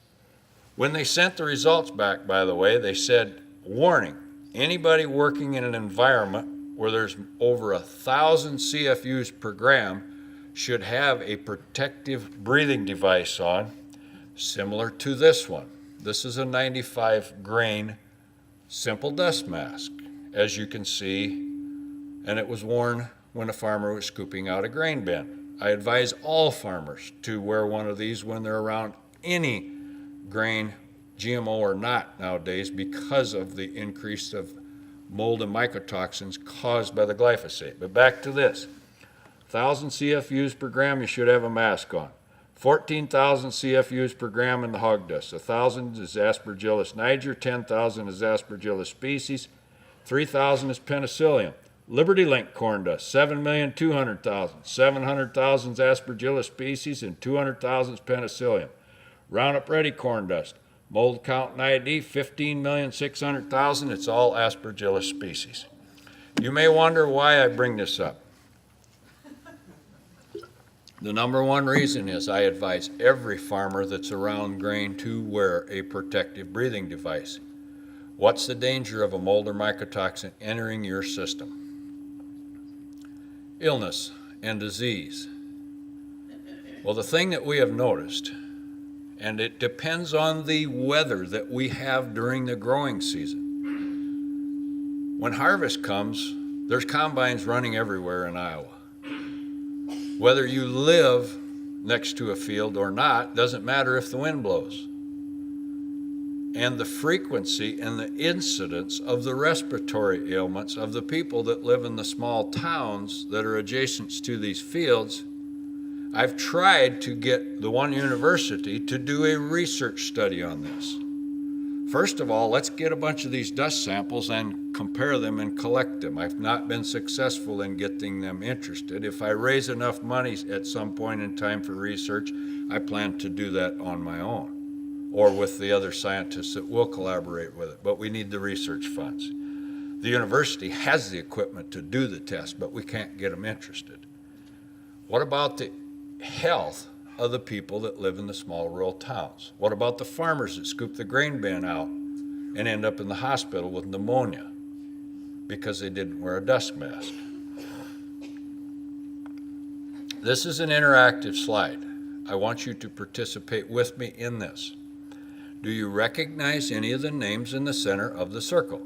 When they sent the results back, by the way, they said, warning, anybody working in an environment where there's over 1,000 CFUs per gram should have a protective breathing device on, similar to this one. This is a 95 grain simple dust mask, as you can see, and it was worn when a farmer was scooping out a grain bin. I advise all farmers to wear one of these when they're around any grain, GMO or not nowadays, because of the increase of mold and mycotoxins caused by the glyphosate. But back to this. 1,000 CFUs per gram, you should have a mask on. 14,000 CFUs per gram in the hog dust. 1,000 is Aspergillus niger, 10,000 is Aspergillus species, 3,000 is penicillium. Liberty Link corn dust, 7,200,000. 700,000 is Aspergillus species and 200,000 is penicillium. Roundup Ready corn dust, mold count and ID, 15,600,000. It's all Aspergillus species. You may wonder why I bring this up. The number one reason is I advise every farmer that's around grain to wear a protective breathing device. What's the danger of a mold or mycotoxin entering your system? Illness and disease. Well, the thing that we have noticed, and it depends on the weather that we have during the growing season. When harvest comes, there's combines running everywhere in Iowa. Whether you live next to a field or not, doesn't matter if the wind blows. And the frequency and the incidence of the respiratory ailments of the people that live in the small towns that are adjacent to these fields, I've tried to get the one university to do a research study on this. First of all, let's get a bunch of these dust samples and compare them and collect them. I've not been successful in getting them interested. If I raise enough money at some point in time for research, I plan to do that on my own, or with the other scientists that will collaborate with it, but we need the research funds. The university has the equipment to do the test, but we can't get them interested. What about the health of the people that live in the small rural towns? What about the farmers that scoop the grain bin out and end up in the hospital with pneumonia because they didn't wear a dust mask? This is an interactive slide. I want you to participate with me in this. Do you recognize any of the names in the center of the circle?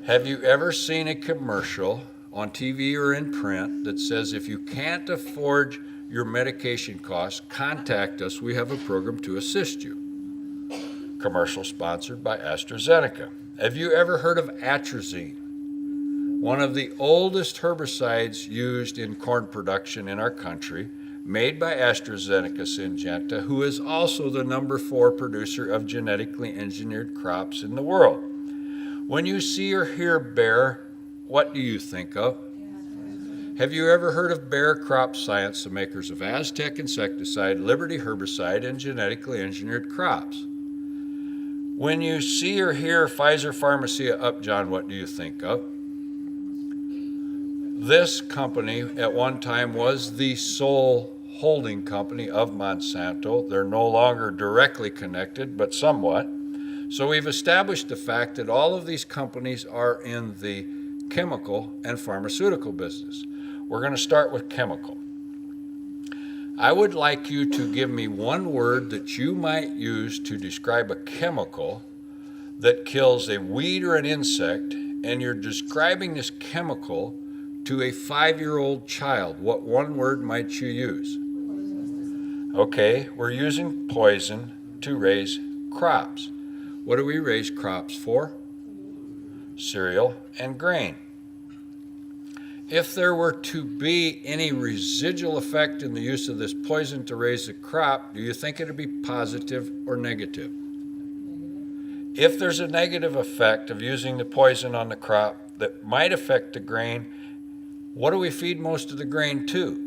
Have you ever seen a commercial on TV or in print that says if you can't afford your medication costs, contact us, we have a program to assist you? Commercial sponsored by AstraZeneca. Have you ever heard of atrazine? One of the oldest herbicides used in corn production in our country, made by AstraZeneca Syngenta, who is also the #4 producer of genetically engineered crops in the world. When you see or hear Bayer, what do you think of? Have you ever heard of Bayer Crop Science, the makers of Aztec insecticide, Liberty herbicide, and genetically engineered crops? When you see or hear Pfizer Pharmacia Upjohn, what do you think of? This company at one time was the sole holding company of Monsanto. They're no longer directly connected, but somewhat. So we've established the fact that all of these companies are in the chemical and pharmaceutical business. We're going to start with chemical. I would like you to give me one word that you might use to describe a chemical that kills a weed or an insect, and you're describing this chemical to a 5-year-old child. What one word might you use? Okay, we're using poison to raise crops. What do we raise crops for? Cereal and grain. If there were to be any residual effect in the use of this poison to raise a crop, do you think it would be positive or negative? If there's a negative effect of using the poison on the crop that might affect the grain, what do we feed most of the grain to?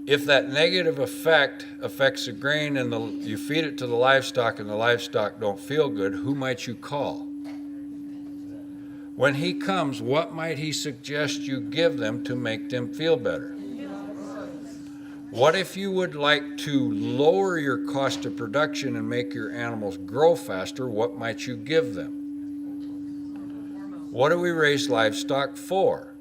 If that negative effect affects the grain and you feed it to the livestock and the livestock don't feel good, who might you call? When he comes, what might he suggest you give them to make them feel better? What if you would like to lower your cost of production and make your animals grow faster? What might you give them? What do we raise livestock for?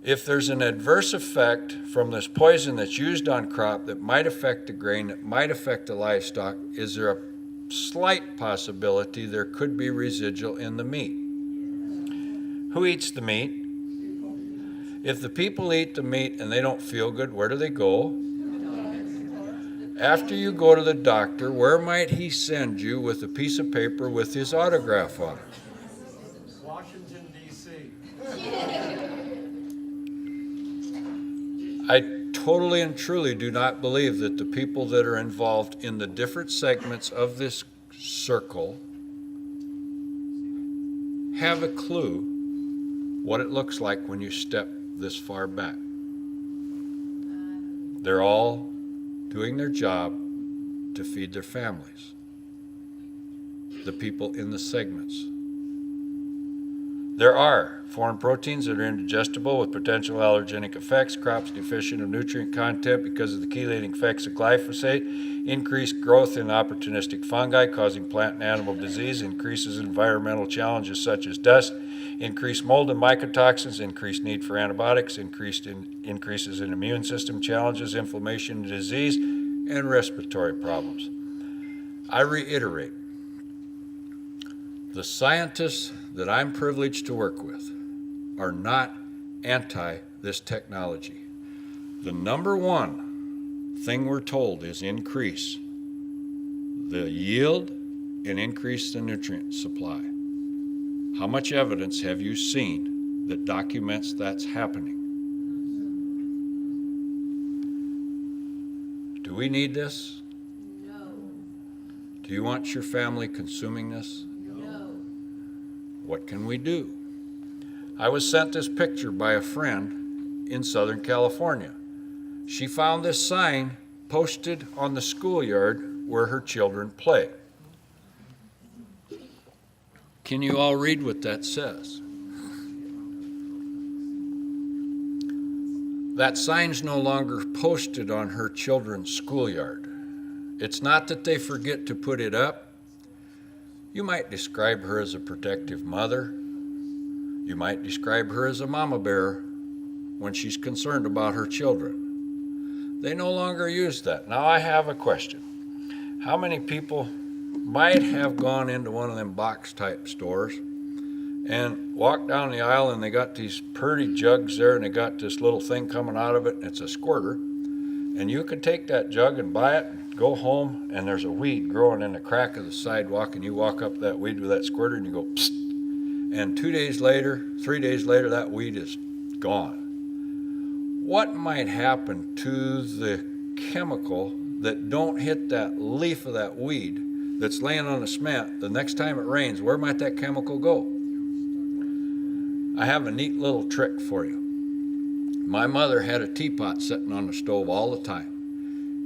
If there's an adverse effect from this poison that's used on crop that might affect the grain, that might affect the livestock, is there a slight possibility there could be residual in the meat? Who eats the meat? If the people eat the meat and they don't feel good, where do they go? After you go to the doctor, where might he send you with a piece of paper with his autograph on it? Washington, D.C. I totally and truly do not believe that the people that are involved in the different segments of this circle have a clue what it looks like when you step this far back. They're all doing their job to feed their families, the people in the segments. There are foreign proteins that are indigestible with potential allergenic effects, crops deficient of nutrient content because of the chelating effects of glyphosate, increased growth in opportunistic fungi causing plant and animal disease, increases in environmental challenges such as dust, increased mold and mycotoxins, increased need for antibiotics, increases in immune system challenges, inflammation, disease, and respiratory problems. I reiterate, the scientists that I'm privileged to work with are not anti this technology. The #1 thing we're told is increase the yield and increase the nutrient supply. How much evidence have you seen that documents that's happening? Do we need this? No. Do you want your family consuming this? No. What can we do? I was sent this picture by a friend in Southern California. She found this sign posted on the schoolyard where her children play. Can you all read what that says? That sign's no longer posted on her children's schoolyard. It's not that they forget to put it up. You might describe her as a protective mother. You might describe her as a mama bear when she's concerned about her children. They no longer use that. Now I have a question. How many people might have gone into one of them box type stores and walked down the aisle and they got these pretty jugs there and they got this little thing coming out of it and it's a squirter, and you could take that jug and buy it and go home and there's a weed growing in the crack of the sidewalk, and you walk up that weed with that squirter and you go, psst, and 2 days later, 3 days later, that weed is gone. What might happen to the chemical that don't hit that leaf of that weed that's laying on the cement the next time it rains? Where might that chemical go? I have a neat little trick for you. My mother had a teapot sitting on the stove all the time.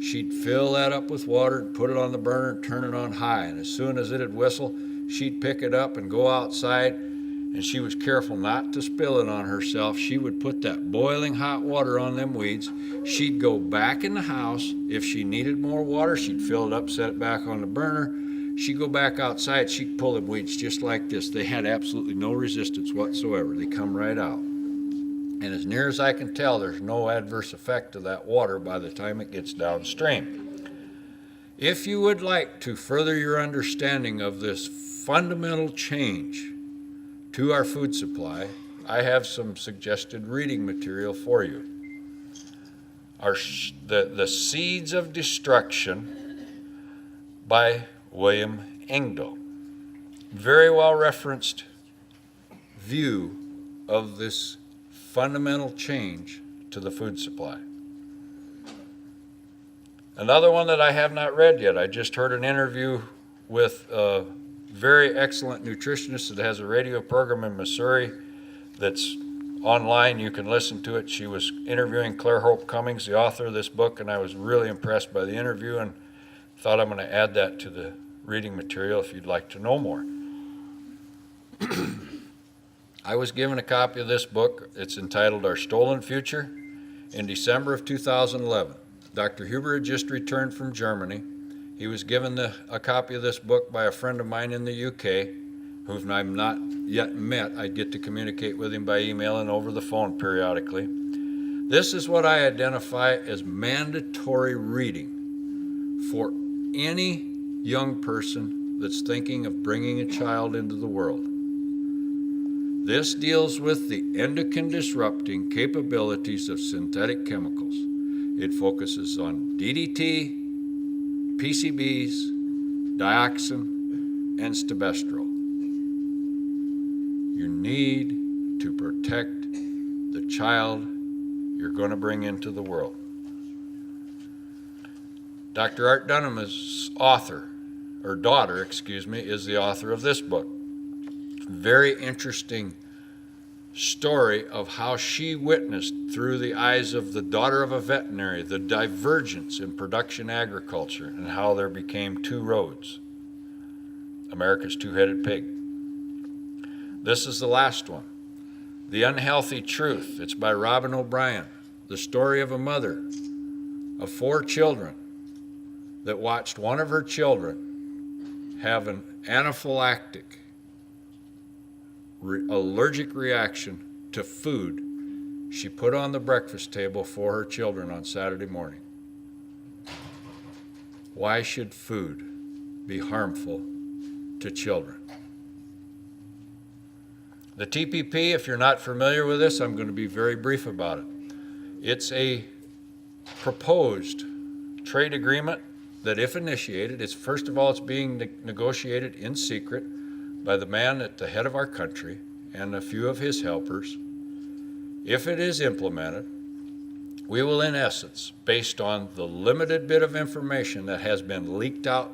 She'd fill that up with water and put it on the burner and turn it on high, and as soon as it'd whistle, she'd pick it up and go outside, and she was careful not to spill it on herself. She would put that boiling hot water on them weeds. She'd go back in the house. If she needed more water, she'd fill it up, set it back on the burner. She'd go back outside. She'd pull the weeds just like this. They had absolutely no resistance whatsoever. They come right out. And as near as I can tell, there's no adverse effect to that water by the time it gets downstream. If you would like to further your understanding of this fundamental change to our food supply, I have some suggested reading material for you. The Seeds of Destruction by William Engdahl. Very well referenced view of this fundamental change to the food supply. Another one that I have not read yet, I just heard an interview with a very excellent nutritionist that has a radio program in Missouri that's online. You can listen to it. She was interviewing Claire Hope Cummings, the author of this book, and I was really impressed by the interview and thought I'm going to add that to the reading material if you'd like to know more. I was given a copy of this book. It's entitled Our Stolen Future in December of 2011. Dr. Huber had just returned from Germany. He was given a copy of this book by a friend of mine in the UK, whom I've not yet met. I get to communicate with him by email and over the phone periodically. This is what I identify as mandatory reading for any young person that's thinking of bringing a child into the world. This deals with the endocrine disrupting capabilities of synthetic chemicals. It focuses on DDT, PCBs, dioxin, and stabestrol. You need to protect the child you're going to bring into the world. Dr. Art Dunham's daughter, is the author of this book. Very interesting story of how she witnessed through the eyes of the daughter of a veterinary the divergence in production agriculture and how there became two roads. America's two-headed pig. This is the last one. The Unhealthy Truth. It's by Robin O'Brien. The story of a mother of 4 children that watched one of her children have an anaphylactic allergic reaction to food she put on the breakfast table for her children on Saturday morning. Why should food be harmful to children? The TPP, if you're not familiar with this, I'm going to be very brief about it. It's a proposed trade agreement that, if initiated, first of all, it's being negotiated in secret by the man at the head of our country and a few of his helpers. If it is implemented, we will, in essence, based on the limited bit of information that has been leaked out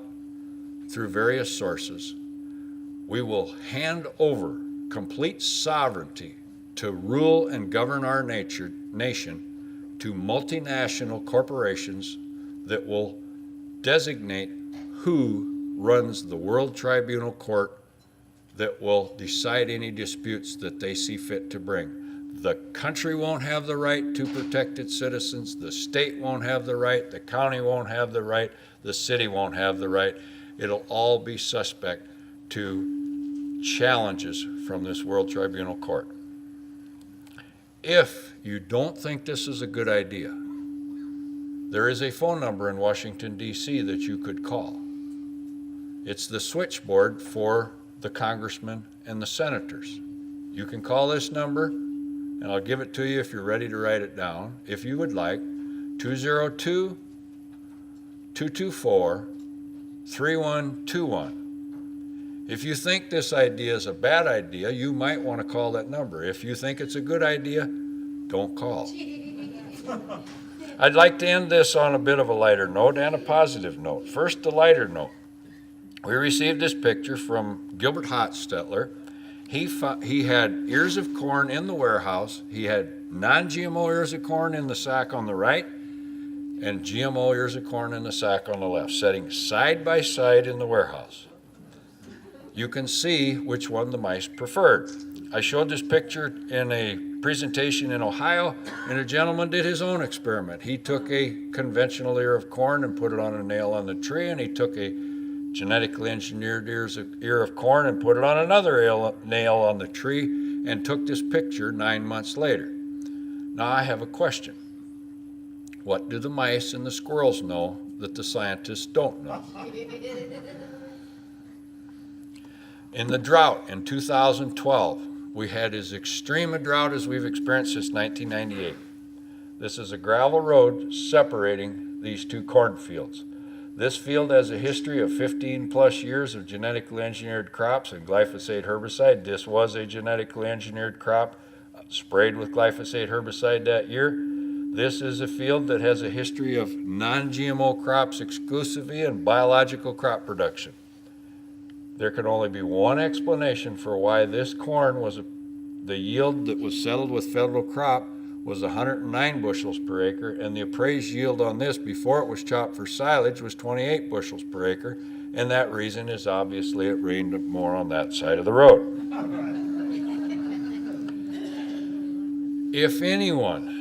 through various sources, we will hand over complete sovereignty to rule and govern our nation to multinational corporations that will designate who runs the World Tribunal Court that will decide any disputes that they see fit to bring. The country won't have the right to protect its citizens, the state won't have the right, the county won't have the right, the city won't have the right. It'll all be suspect to challenges from this World Tribunal Court. If you don't think this is a good idea, there is a phone number in Washington, D.C. that you could call. It's the switchboard for the congressmen and the senators. You can call this number, and I'll give it to you if you're ready to write it down, if you would like, 202 224-3121. If you think this idea is a bad idea, you might want to call that number. If you think it's a good idea, don't call. I'd like to end this on a bit of a lighter note and a positive note. First, the lighter note. We received this picture from Gilbert Hotstetler. He had ears of corn in the warehouse. He had non-GMO ears of corn in the sack on the right and GMO ears of corn in the sack on the left, sitting side by side in the warehouse. You can see which one the mice preferred. I showed this picture in a presentation in Ohio, and a gentleman did his own experiment. He took a conventional ear of corn and put it on a nail on the tree, and he took a genetically engineered ear of corn and put it on another nail on the tree, and took this picture 9 months later. Now I have a question. What do the mice and the squirrels know that the scientists don't know? In the drought in 2012, we had as extreme a drought as we've experienced since 1998. This is a gravel road separating these two cornfields. This field has a history of 15 plus years of genetically engineered crops and glyphosate herbicide. This was a genetically engineered crop sprayed with glyphosate herbicide that year. This is a field that has a history of non-GMO crops exclusively and biological crop production. There can only be one explanation for why this corn was the yield that was settled with federal crop was 109 bushels per acre, and the appraised yield on this before it was chopped for silage was 28 bushels per acre, and that reason is obviously it rained more on that side of the road. If anyone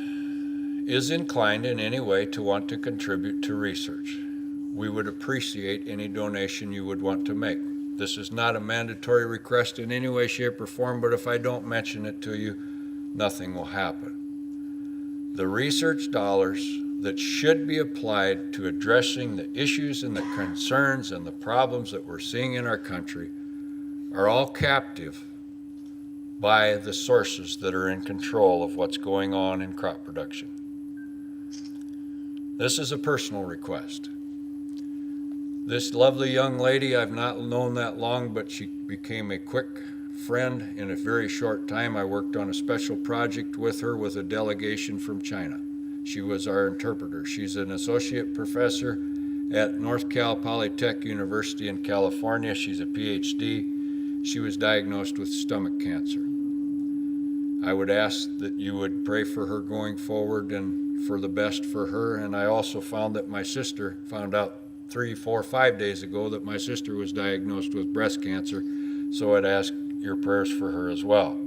is inclined in any way to want to contribute to research, we would appreciate any donation you would want to make. This is not a mandatory request in any way, shape, or form, but if I don't mention it to you, nothing will happen. The research dollars that should be applied to addressing the issues and the concerns and the problems that we're seeing in our country are all captive by the sources that are in control of what's going on in crop production. This is a personal request. This lovely young lady, I've not known that long, but she became a quick friend in a very short time. I worked on a special project with her with a delegation from China. She was our interpreter. She's an associate professor at North Cal Polytech University in California. She's a PhD. She was diagnosed with stomach cancer. I would ask that you would pray for her going forward and for the best for her. And I also found that my sister found out 3, 4, 5 days ago that my sister was diagnosed with breast cancer, so I'd ask your prayers for her as well.